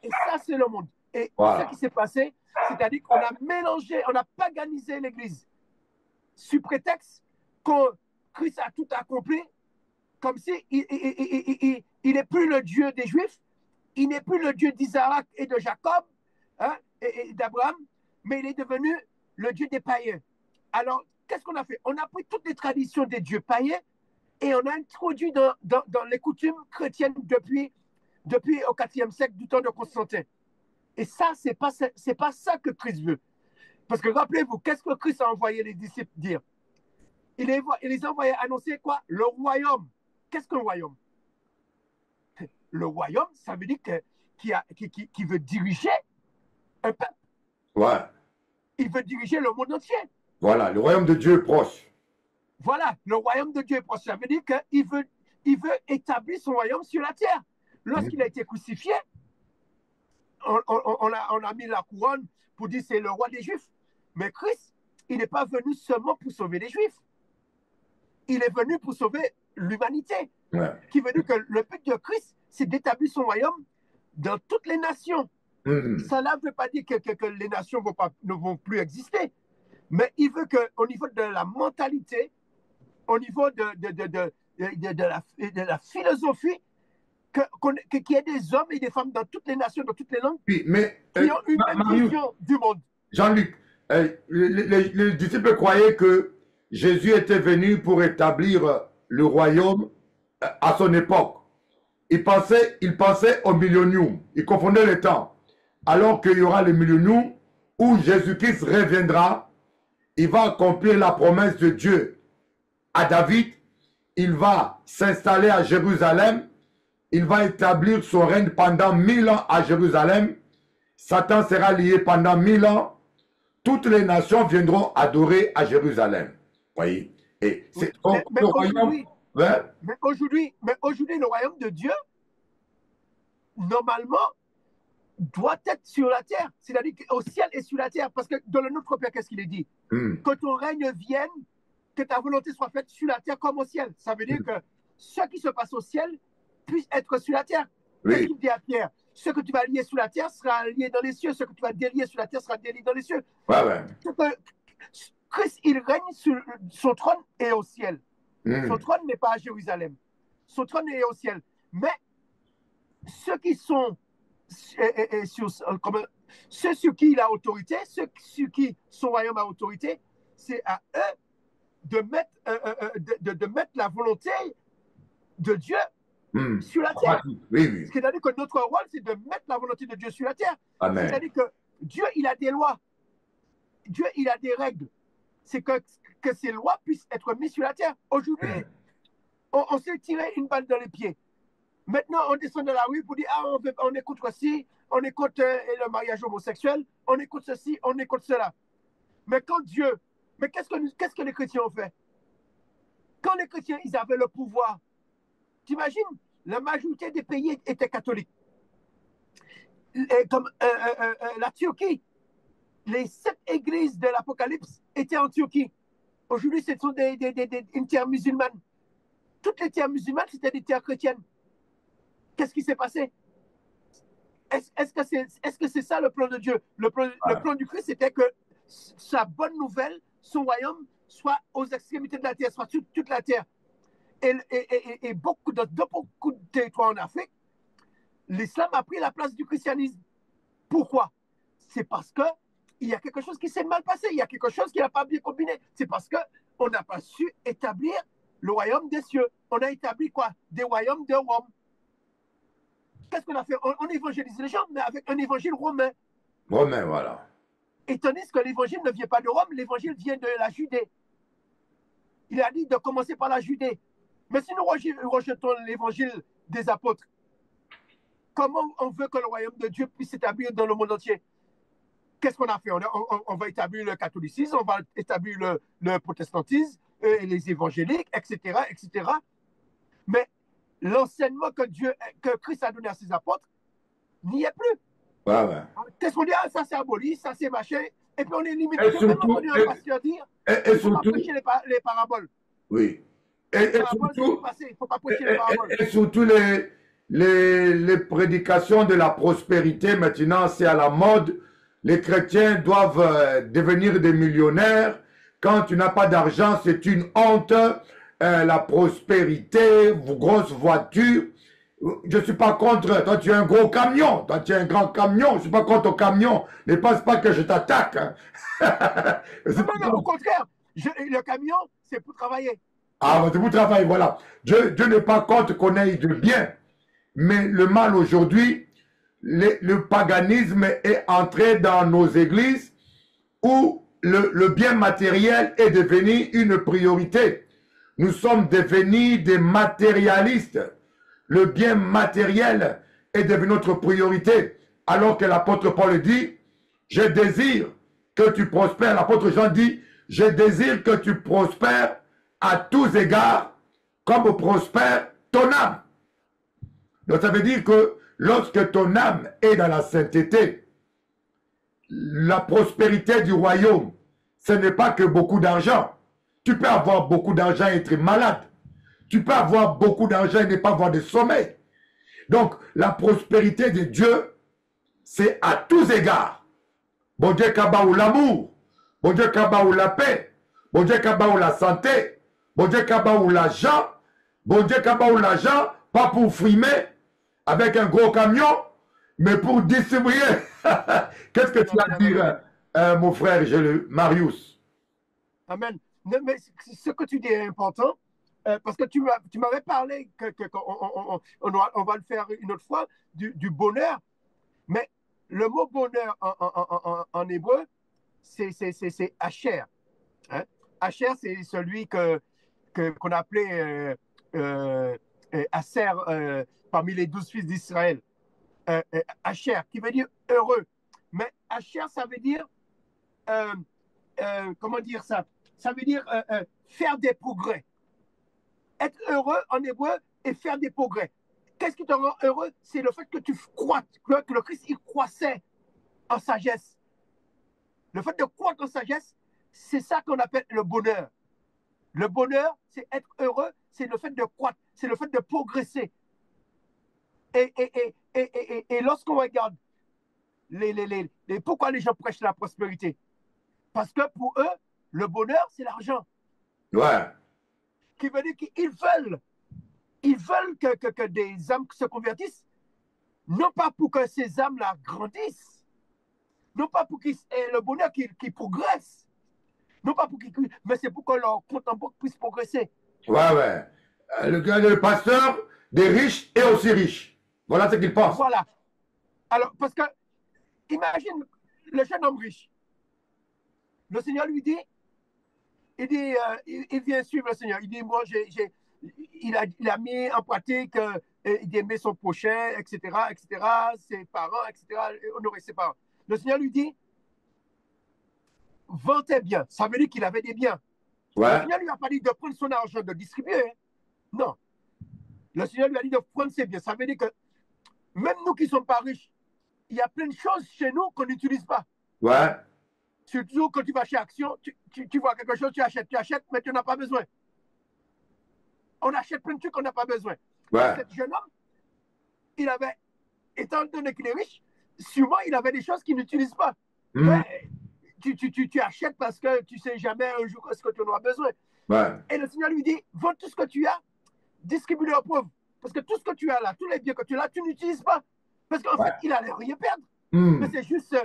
et ça, c'est le monde. Et voilà. Ce qui s'est passé, c'est-à-dire qu'on a mélangé, on a paganisé l'Église sous prétexte que Christ a tout accompli, comme si il n'est plus le Dieu des Juifs, il n'est plus le Dieu d'Isaac et de Jacob, hein, et d'Abraham, mais il est devenu le Dieu des païens. Alors, qu'est-ce qu'on a fait? On a pris toutes les traditions des dieux païens et on a introduit dans les coutumes chrétiennes depuis au IVe siècle, du temps de Constantin. Et ça, c'est pas ça que Christ veut. Parce que rappelez-vous, qu'est-ce que Christ a envoyé les disciples dire? Il les a envoyés annoncer quoi? Le royaume. Qu'est-ce qu'un royaume? Le royaume, ça veut dire qu'il veut diriger un peuple. Ouais. Il veut diriger le monde entier. Voilà, le royaume de Dieu est proche. Voilà, le royaume de Dieu est proche. Ça veut dire qu'il veut établir son royaume sur la terre. Lorsqu'il a été crucifié, on a mis la couronne pour dire c'est le roi des Juifs. Mais Christ, il n'est pas venu seulement pour sauver les Juifs. Il est venu pour sauver l'humanité. Ouais. Qui veut dire que le but de Christ, c'est d'établir son royaume dans toutes les nations. Ça ne veut pas dire que les nations ne vont plus exister. Mais il veut qu'au niveau de la mentalité, au niveau de la philosophie, qu'il y ait des hommes et des femmes dans toutes les nations, dans toutes les langues, oui, mais, qui ont une même vision du monde. Jean-Luc, les disciples croyaient que Jésus était venu pour établir le royaume à son époque. Il pensait au millénium. Il confondait les temps. Alors qu'il y aura le millénium où Jésus-Christ reviendra, il va accomplir la promesse de Dieu à David. Il va s'installer à Jérusalem. Il va établir son règne pendant 1000 ans à Jérusalem. Satan sera lié pendant 1000 ans. Toutes les nations viendront adorer à Jérusalem. Voyez? Et c'est mais aujourd'hui, ouais. mais aujourd'hui, le royaume de Dieu, normalement, doit être sur la terre. C'est-à-dire qu'au ciel et sur la terre. Parce que dans le Notre Père, qu'est-ce qu'il est dit? Que ton règne vienne, que ta volonté soit faite sur la terre comme au ciel. Ça veut dire que ce qui se passe au ciel puisse être sur la terre. Oui. Qu'est-ce qu'il dit à Pierre? Ce que tu vas lier sur la terre sera lié dans les cieux. Ce que tu vas délier sur la terre sera délié dans les cieux. Ouais. Christ, il règne sur son trône et au ciel. Son trône n'est pas à Jérusalem. Son trône est au ciel. Mais ceux qui sont ceux sur qui il a autorité, ceux sur qui son royaume a autorité, c'est à eux de mettre la volonté de Dieu sur la terre. Oui. C'est-à-dire que notre rôle, c'est de mettre la volonté de Dieu sur la terre. C'est-à-dire que Dieu, il a des lois. Dieu, il a des règles. C'est que ces lois puissent être mises sur la terre. Aujourd'hui, on s'est tiré une balle dans les pieds. Maintenant, on descend de la rue pour dire on est contre ci, on est contre le mariage homosexuel, on est contre ceci, on est contre cela. Mais quand Dieu, mais qu'est-ce que les chrétiens ont fait? Quand les chrétiens, ils avaient le pouvoir, t'imagines, la majorité des pays étaient catholiques. Et comme la Turquie, les 7 églises de l'Apocalypse étaient en Turquie. Aujourd'hui, ce sont une terre musulmane. Toutes les terres musulmanes, c'était des terres chrétiennes. Qu'est-ce qui s'est passé? Est-ce que c'est ça le plan de Dieu? Le plan du Christ, c'était que sa bonne nouvelle, son royaume, soit aux extrémités de la terre, soit sur toute la terre. Et beaucoup de territoires en Afrique, l'islam a pris la place du christianisme. Pourquoi? C'est parce que il y a quelque chose qui s'est mal passé, il y a quelque chose qui n'a pas bien combiné. C'est parce qu'on n'a pas su établir le royaume des cieux. On a établi quoi? Des royaumes de Rome. Qu'est-ce qu'on a fait? On évangélise les gens, mais avec un évangile romain. Romain, voilà. Et tandis que l'évangile ne vient pas de Rome, l'évangile vient de la Judée. Il a dit de commencer par la Judée. Mais si nous rejetons l'évangile des apôtres, comment on veut que le royaume de Dieu puisse s'établir dans le monde entier? Qu'est-ce qu'on a fait? On va établir le catholicisme, on va établir le protestantisme, les évangéliques, etc., etc. Mais l'enseignement que Christ a donné à ses apôtres n'y est plus. Ouais, ouais. Qu'est-ce qu'on dit? Ah, ça c'est aboli, ça c'est machin. Et puis on est limité. Et surtout, un pasteur dire, il ne faut pas prêcher les paraboles. Oui. Surtout, il faut pas prêcher les paraboles. Et surtout les prédications de la prospérité, maintenant, c'est à la mode. Les chrétiens doivent devenir des millionnaires. Quand tu n'as pas d'argent, c'est une honte. La prospérité, grosse voiture. Je ne suis pas contre. Toi, tu es un gros camion. Toi, tu es un grand camion. Je ne suis pas contre ton camion. Ne pense pas que je t'attaque. Hein. Non, au contraire. Le camion, c'est pour travailler. Ah, c'est pour travailler, voilà. Dieu n'est pas contre qu'on ait de bien. Mais le mal aujourd'hui, le paganisme est entré dans nos églises où le bien matériel est devenu une priorité. Nous sommes devenus des matérialistes. Le bien matériel est devenu notre priorité. Alors que l'apôtre Paul dit, je désire que tu prospères. L'apôtre Jean dit, je désire que tu prospères à tous égards, comme prospère ton âme. Donc ça veut dire que lorsque ton âme est dans la sainteté, la prospérité du royaume, ce n'est pas que beaucoup d'argent. Tu peux avoir beaucoup d'argent et être malade. Tu peux avoir beaucoup d'argent et ne pas avoir de sommeil. Donc, la prospérité de Dieu, c'est à tous égards. Bon Dieu kaba ou l'amour, bon Dieu kaba ou la paix, bon Dieu kaba ou la santé, bon Dieu kaba ou l'argent, bon Dieu kaba ou l'argent, pas pour frimer avec un gros camion, mais pour distribuer. Qu'est-ce que tu as à dire, mon frère Marius? Amen. Mais ce que tu dis est important, parce que tu m'avais parlé on va le faire une autre fois, du bonheur, mais le mot bonheur en hébreu, c'est Asher. Hein? Asher, c'est celui qu'on appelait Aser parmi les 12 fils d'Israël. Asher, qui veut dire heureux. Mais Asher, ça veut dire, comment dire ça? Ça veut dire faire des progrès. Être heureux en hébreu et faire des progrès. Qu'est-ce qui te rend heureux? C'est le fait que tu crois, que le Christ, il croissait en sagesse. Le fait de croître en sagesse, c'est ça qu'on appelle le bonheur. Le bonheur, c'est être heureux, c'est le fait de croître, c'est le fait de progresser. Et lorsqu'on regarde pourquoi les gens prêchent la prospérité? Parce que pour eux, le bonheur, c'est l'argent. Ouais. Qui veut dire qu'ils veulent que des âmes se convertissent, non pas pour que ces âmes-là grandissent, non pas pour qu'ils aient le bonheur qui progresse, non pas pour qu'ils, mais c'est pour que leur compte en banque puisse progresser. Ouais, ouais. Le pasteur des riches est aussi riche. Voilà ce qu'il pense. Voilà. Alors, parce que, imagine le jeune homme riche. Le Seigneur lui dit, il vient suivre le Seigneur. Il dit, moi, il a mis en pratique d'aimer son prochain, etc., ses parents, etc., honorer ses parents. Le Seigneur lui dit, vends tes biens. Ça veut dire qu'il avait des biens. Ouais. Le Seigneur lui a pas dit de prendre son argent, de distribuer. Hein. Non. Le Seigneur lui a dit de prendre ses biens. Ça veut dire que même nous qui ne sommes pas riches, il y a plein de choses chez nous qu'on n'utilise pas. Ouais. Surtout quand tu vas chez Action, tu vois quelque chose, tu achètes, mais tu n'en as pas besoin. On achète plein de trucs qu'on n'a pas besoin. Ouais. Cet jeune homme, il avait, étant donné qu'il est riche, sûrement il avait des choses qu'il n'utilise pas. Mais tu achètes parce que tu ne sais jamais un jour ce que tu en auras besoin. Ouais. Et le Seigneur lui dit, vends tout ce que tu as, distribue-le aux pauvres. Parce que tout ce que tu as là, tous les biens que tu as, tu n'utilises pas. Parce qu'en fait, il allait rien perdre. Mais c'est juste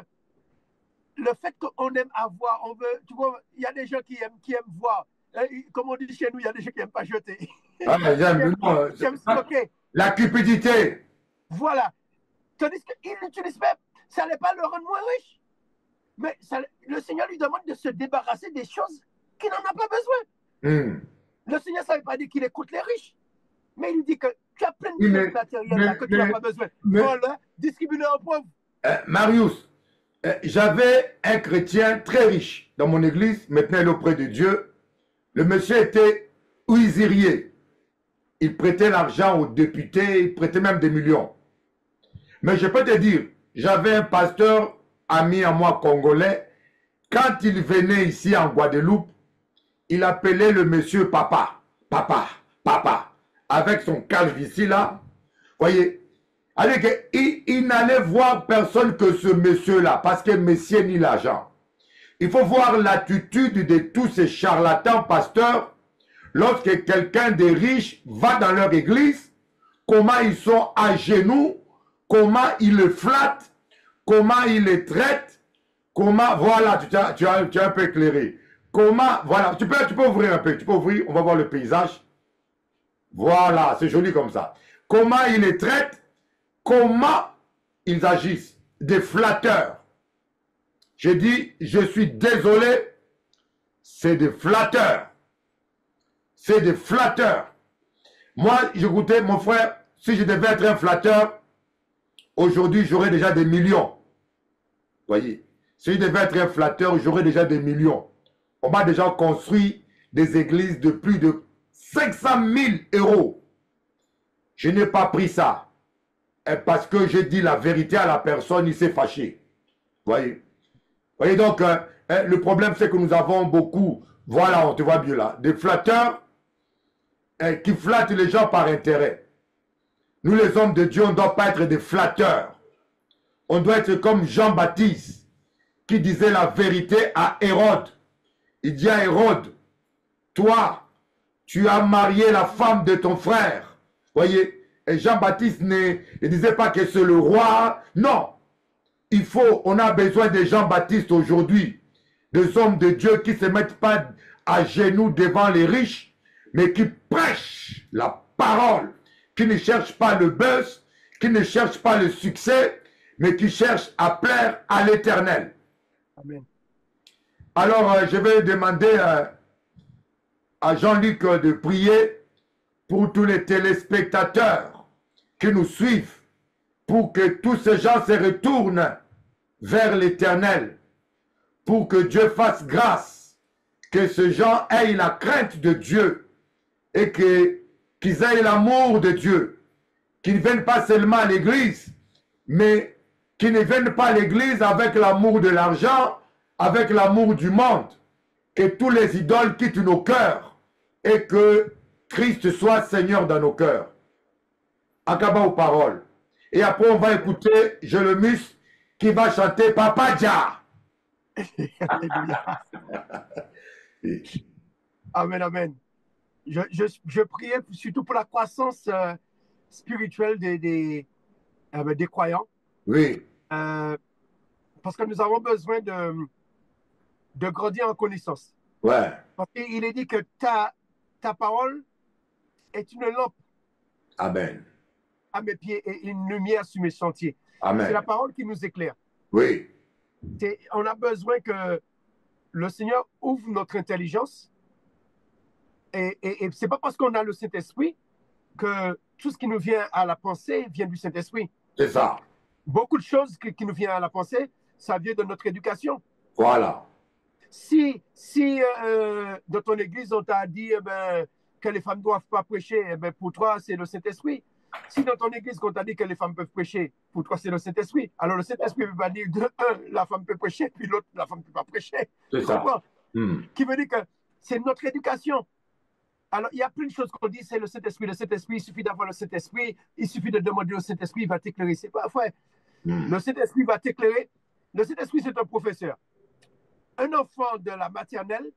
le fait qu'on aime avoir, on veut, tu vois, il y a des gens qui aiment voir. Comme on dit chez nous, il y a des gens qui n'aiment pas jeter. Ah, J'aime stocker. La cupidité. Voilà. Tandis qu'il n'utilise pas, ça n'allait pas le rendre moins riche. Mais le Seigneur lui demande de se débarrasser des choses qu'il n'en a pas besoin. Le Seigneur ne savait pas dire qu'il écoute les riches. Mais il lui dit que tu as plein de choses matérielles que tu n'as pas besoin. Voilà, distribue-le aux pauvres. Marius, j'avais un chrétien très riche dans mon église, maintenant il est auprès de Dieu. Le monsieur était huisirier. Il prêtait l'argent aux députés, il prêtait même des millions. Mais je peux te dire, j'avais un pasteur, ami à moi congolais, quand il venait ici en Guadeloupe, il appelait le monsieur papa, papa, papa, avec son calvitie là. Voyez, il n'allait voir personne que ce monsieur-là, parce que monsieur ni l'argent. Il faut voir l'attitude de tous ces charlatans pasteurs lorsque quelqu'un de riche va dans leur église, comment ils sont à genoux, comment ils le flattent, comment ils les traitent, comment, voilà, tu as un peu éclairé. Comment, voilà, tu peux ouvrir un peu, tu peux ouvrir, on va voir le paysage. Voilà, c'est joli comme ça. Comment ils les traitent, comment ils agissent, des flatteurs. Je dis, je suis désolé, c'est des flatteurs. C'est des flatteurs. Moi, j'écoutais mon frère, si je devais être un flatteur, aujourd'hui, j'aurais déjà des millions. Voyez, si je devais être un flatteur, j'aurais déjà des millions. On m'a déjà construit des églises de plus de 500 000 euros. Je n'ai pas pris ça. Parce que j'ai dit la vérité à la personne, il s'est fâché. Voyez. Voyez donc, le problème c'est que nous avons beaucoup, voilà, on te voit bien là, des flatteurs qui flattent les gens par intérêt. Nous les hommes de Dieu, on ne doit pas être des flatteurs. On doit être comme Jean-Baptiste qui disait la vérité à Hérode. Il dit à Hérode, toi, tu as marié la femme de ton frère. Voyez, et Jean-Baptiste ne disait pas que c'est le roi. Non. On a besoin de Jean-Baptiste aujourd'hui. Des hommes de Dieu qui ne se mettent pas à genoux devant les riches, mais qui prêchent la parole, qui ne cherchent pas le buzz, qui ne cherchent pas le succès, mais qui cherchent à plaire à l'Éternel. Amen. Alors, je vais demander à Jean-Luc de prier pour tous les téléspectateurs qui nous suivent, pour que tous ces gens se retournent vers l'Éternel, pour que Dieu fasse grâce, que ces gens aient la crainte de Dieu et qu'ils aient l'amour de Dieu, qu'ils ne viennent pas seulement à l'église, mais qu'ils ne viennent pas à l'église avec l'amour de l'argent, avec l'amour du monde, que tous les idoles quittent nos cœurs et que Christ soit Seigneur dans nos cœurs. Akaba aux paroles. Et après, on va écouter Jelemus qui va chanter Papa Jah. Amen, amen. Je priais surtout pour la croissance spirituelle des croyants. Oui. Parce que nous avons besoin de grandir en connaissance. Ouais. Parce qu'il est dit que ta parole est une lampe. Amen. À mes pieds et une lumière sur mes sentiers. Amen. C'est la parole qui nous éclaire. Oui. On a besoin que le Seigneur ouvre notre intelligence. Et ce n'est pas parce qu'on a le Saint-Esprit que tout ce qui nous vient à la pensée vient du Saint-Esprit. C'est ça. Beaucoup de choses qui nous viennent à la pensée, ça vient de notre éducation. Voilà. Si dans ton église, on t'a dit que les femmes ne doivent pas prêcher, pour toi, c'est le Saint-Esprit. Si dans ton église, on t'a dit que les femmes peuvent prêcher, pour toi, c'est le Saint-Esprit. Alors le Saint-Esprit veut pas dire de un, la femme peut prêcher, puis l'autre, la femme ne peut pas prêcher. C'est Tu ça. comprends? Hmm. Qui veut dire que c'est notre éducation. Alors, il y a plein de choses qu'on dit, c'est le Saint-Esprit. Le Saint-Esprit, il suffit d'avoir le Saint-Esprit, il suffit de demander au Saint-Esprit, il va t'éclairer. C'est pas vrai. Le Saint-Esprit va t'éclairer. Le Saint-Esprit, c'est un professeur. Un enfant de la maternelle,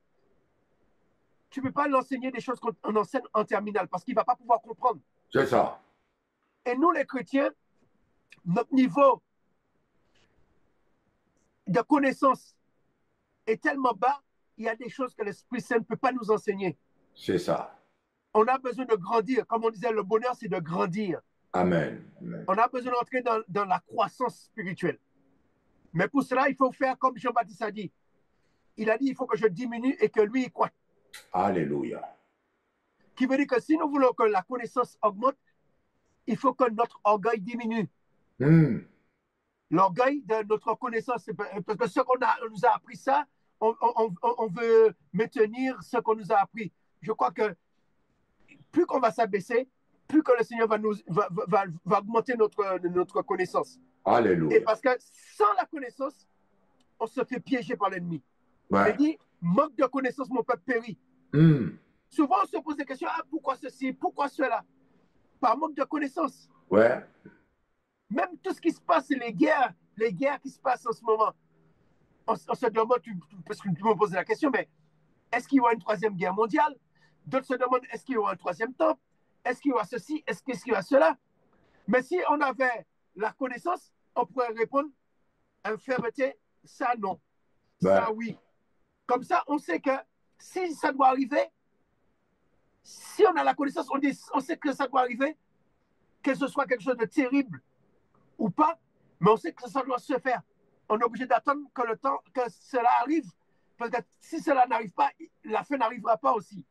tu ne peux pas l'enseigner des choses qu'on enseigne en terminale parce qu'il ne va pas pouvoir comprendre. C'est ça. Et nous, les chrétiens, notre niveau de connaissance est tellement bas, il y a des choses que l'Esprit Saint ne peut pas nous enseigner. C'est ça. On a besoin de grandir. Comme on disait, le bonheur, c'est de grandir. Amen. Amen. On a besoin d'entrer dans la croissance spirituelle. Mais pour cela, il faut faire comme Jean-Baptiste a dit. Il a dit, il faut que je diminue et que lui, il croît. Alléluia. Qui veut dire que si nous voulons que la connaissance augmente, il faut que notre orgueil diminue. L'orgueil de notre connaissance, parce que ce qu'on nous a appris ça, on veut maintenir ce qu'on nous a appris. Je crois que plus qu'on va s'abaisser, plus que le Seigneur va augmenter notre connaissance. Alléluia. Et parce que sans la connaissance, on se fait piéger par l'ennemi. Ouais. Il dit, manque de connaissance, mon peuple périt. Souvent, on se pose des questions, pourquoi ceci, pourquoi cela? Par manque de connaissance. Ouais. Même tout ce qui se passe, les guerres qui se passent en ce moment, on se demande, parce que tu me poses la question, mais est-ce qu'il y aura une troisième guerre mondiale? D'autres se demandent, est-ce qu'il y aura un troisième temple? Est-ce qu'il y aura ceci? Est-ce qu'il y aura cela? Mais si on avait la connaissance, on pourrait répondre avec fermeté, ça non, ça oui. Comme ça, on sait que si ça doit arriver, si on a la connaissance, on sait que ça doit arriver, que ce soit quelque chose de terrible ou pas, mais on sait que ça doit se faire. On est obligé d'attendre que cela arrive, parce que si cela n'arrive pas, la fin n'arrivera pas aussi.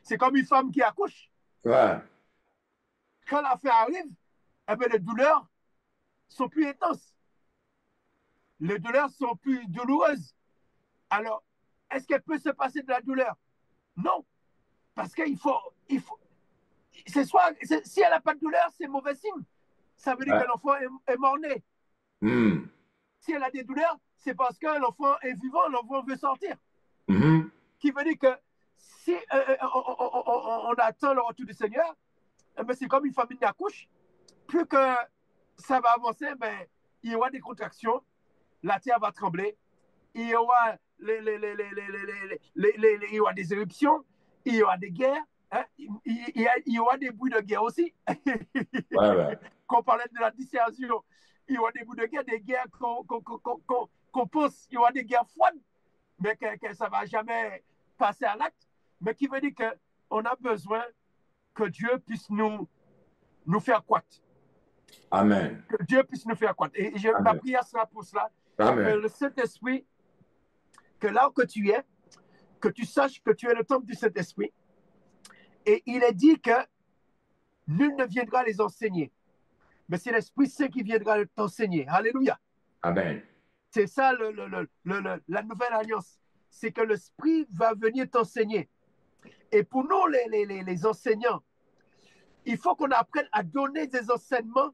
C'est comme une femme qui accouche. Ouais. Quand la fin arrive, eh bien, les douleurs sont plus intenses. Les douleurs sont plus douloureuses. Alors, est-ce qu'elle peut se passer de la douleur? Non. Parce qu'il faut si elle n'a pas de douleur, c'est mauvais signe. Ça veut dire que l'enfant est mort-né. Si elle a des douleurs, c'est parce que l'enfant est vivant, l'enfant veut sortir. Qui veut dire que si on attend le retour du Seigneur, c'est comme une famille d'accouche. Plus que ça va avancer, il y aura des contractions, la terre va trembler, il y aura, il y aura des éruptions, il y aura des guerres, il y aura des bruits de guerre aussi. Quand on parlait de la dispersion, il y aura des bruits de guerre, des guerres qu'on pense, il y aura des guerres froides, mais que ça ne va jamais passer à l'acte. Mais qui veut dire qu'on a besoin que Dieu puisse nous faire croître. Amen. Que Dieu puisse nous faire croître. Et ma prière sera pour cela. Amen. Que le Saint-Esprit, que là où tu es, que tu saches que tu es le temple du Saint-Esprit. Et il est dit que nul ne viendra les enseigner. Mais c'est l'Esprit Saint qui viendra t'enseigner. Alléluia. Amen. C'est ça la nouvelle alliance. C'est que l'Esprit va venir t'enseigner. Et pour nous, les enseignants, il faut qu'on apprenne à donner des enseignements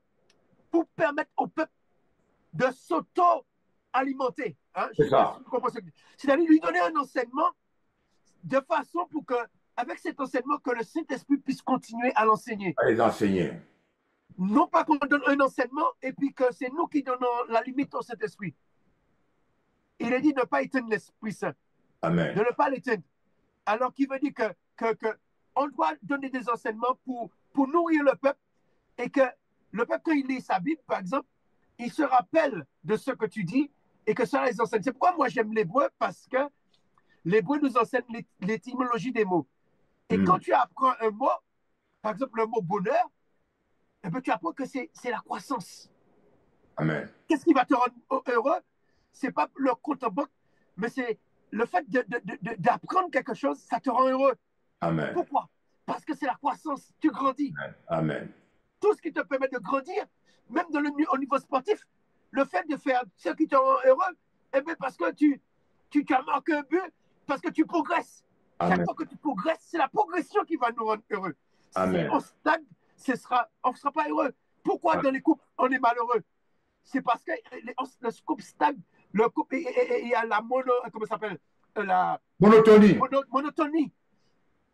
pour permettre au peuple de s'auto-alimenter. Hein? C'est-à-dire lui donner un enseignement de façon pour que, avec cet enseignement, que le Saint-Esprit puisse continuer à l'enseigner. À les enseigner. Non pas qu'on donne un enseignement et puis que c'est nous qui donnons la limite au Saint-Esprit. Il est dit de ne pas éteindre l'Esprit Saint. Amen. De ne pas l'éteindre. Alors, qui veut dire qu'on doit donner des enseignements pour nourrir le peuple et que le peuple, quand il lit sa Bible, par exemple, il se rappelle de ce que tu dis et que ça les enseigne. C'est pourquoi moi j'aime l'hébreu, parce que l'hébreu nous enseigne l'étymologie des mots. Et quand tu apprends un mot, par exemple le mot bonheur, eh bien, tu apprends que c'est la croissance. Amen. Qu'est-ce qui va te rendre heureux? C'est pas le compte en banque, mais c'est le fait d'apprendre quelque chose, ça te rend heureux. Amen. Pourquoi? Parce que c'est la croissance, tu grandis. Amen. Tout ce qui te permet de grandir, même au niveau sportif, le fait de faire ce qui te rend heureux, eh bien parce que tu tu as marqué un but parce que tu progresses. Amen. Chaque fois que tu progresses, c'est la progression qui va nous rendre heureux. Amen. Si on stagne, on ne sera pas heureux. Pourquoi dans les couples, on est malheureux? C'est parce que le couple stagne. Le couple, il y a la comment ça s'appelle? La Monotonie. monotonie.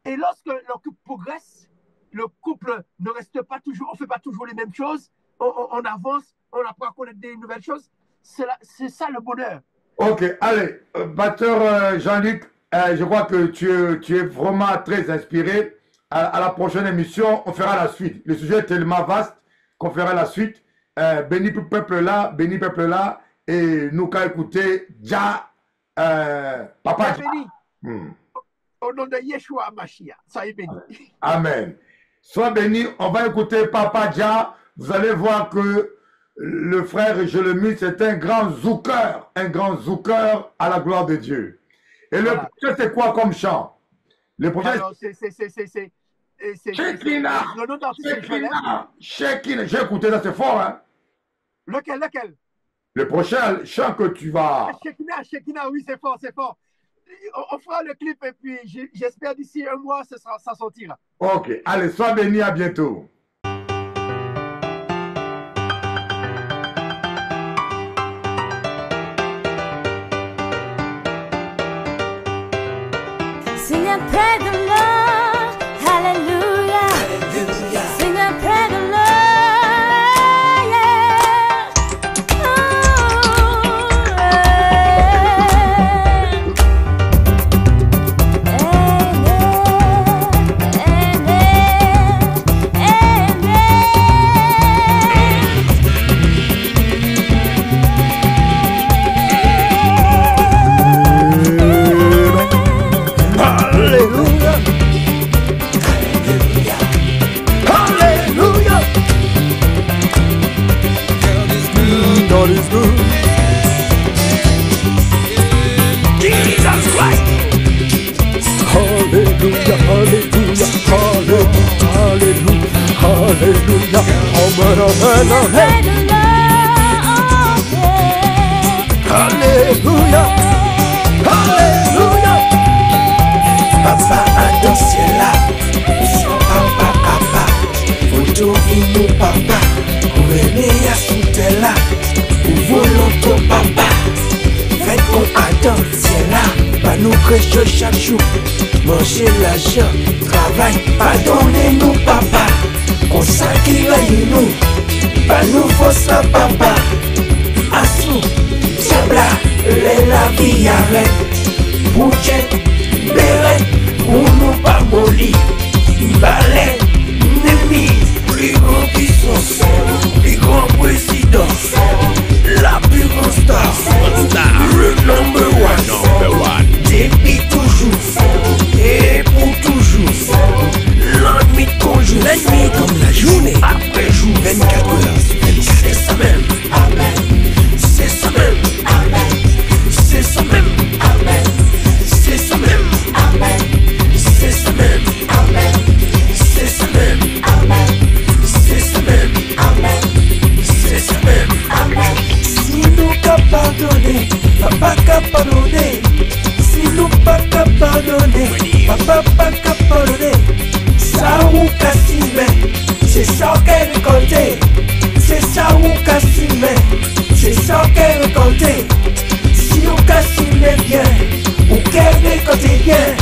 Et lorsque le couple progresse, le couple ne reste pas toujours, on ne fait pas toujours les mêmes choses, on avance, on apprend à connaître des nouvelles choses. C'est ça le bonheur. Ok, allez, batteur Jean-Luc, je crois que tu es vraiment très inspiré. À la prochaine émission, on fera la suite. Le sujet est tellement vaste qu'on fera la suite. Béni peuple là, et nous qu'à écouter Jah, Papa Jah. Béni. Au nom de Yeshua Mashiach, soyez béni. Amen. Sois béni, on va écouter Papa Jah. Vous allez voir que le frère Jérémie, c'est un grand zouker à la gloire de Dieu. Et le prochain, c'est quoi comme chant? Le prochain, alors, c'est Shekinah. le nom d'artiste, Shekinah. J'ai écouté ça, c'est fort, hein? Lequel? Le prochain chant que tu vas... Shekinah, oui, c'est fort. On fera le clip et puis j'espère d'ici un mois, ça sortira. Ok, allez, sois béni, à bientôt. Sing and pray the Lord, hallelujah. Sing and pray the Lord, yeah. God is good. Jesus Christ. Hallelujah, hallelujah, hallelujah, hallelujah, hallelujah. Amen, amen, amen. Hallelujah, hallelujah. Papa à dans ciel là, son papa, photo nous papa, pour venir à sous terre là. Ton papa, faites qu'on attend, c'est là, pas nous crèche chaque jour, manger l'argent, travail, pardonnez-nous papa, consacrez nous, pas nous force papa, assou, diabla, la vie arrête, bouchet, béret, pour nous pas mollir, balai, ennemi, plus grand puissance, plus grand président. La plus grande star, le number one, depuis toujours et pour toujours. L'ennemi conjoint, l'ennemi comme la journée après jour, 24 heures. C'est ça même, amen. C'est ça même, amen. C'est ça même, amen. C'est ça même, amen. C'est ça même, amen. C'est ça même, amen. C'est ça même, amen. C'est ça même, amen. Si nous pas pardonner, papa qu'a pardonné. Si nous pas pardonner, papa pas pardonner. Ça ou Cassime, c'est ça qu'elle comptait. C'est ça ou Cassime, c'est ça qu'elle comptait. Si on Cassime bien, ou qu'elle comptait bien.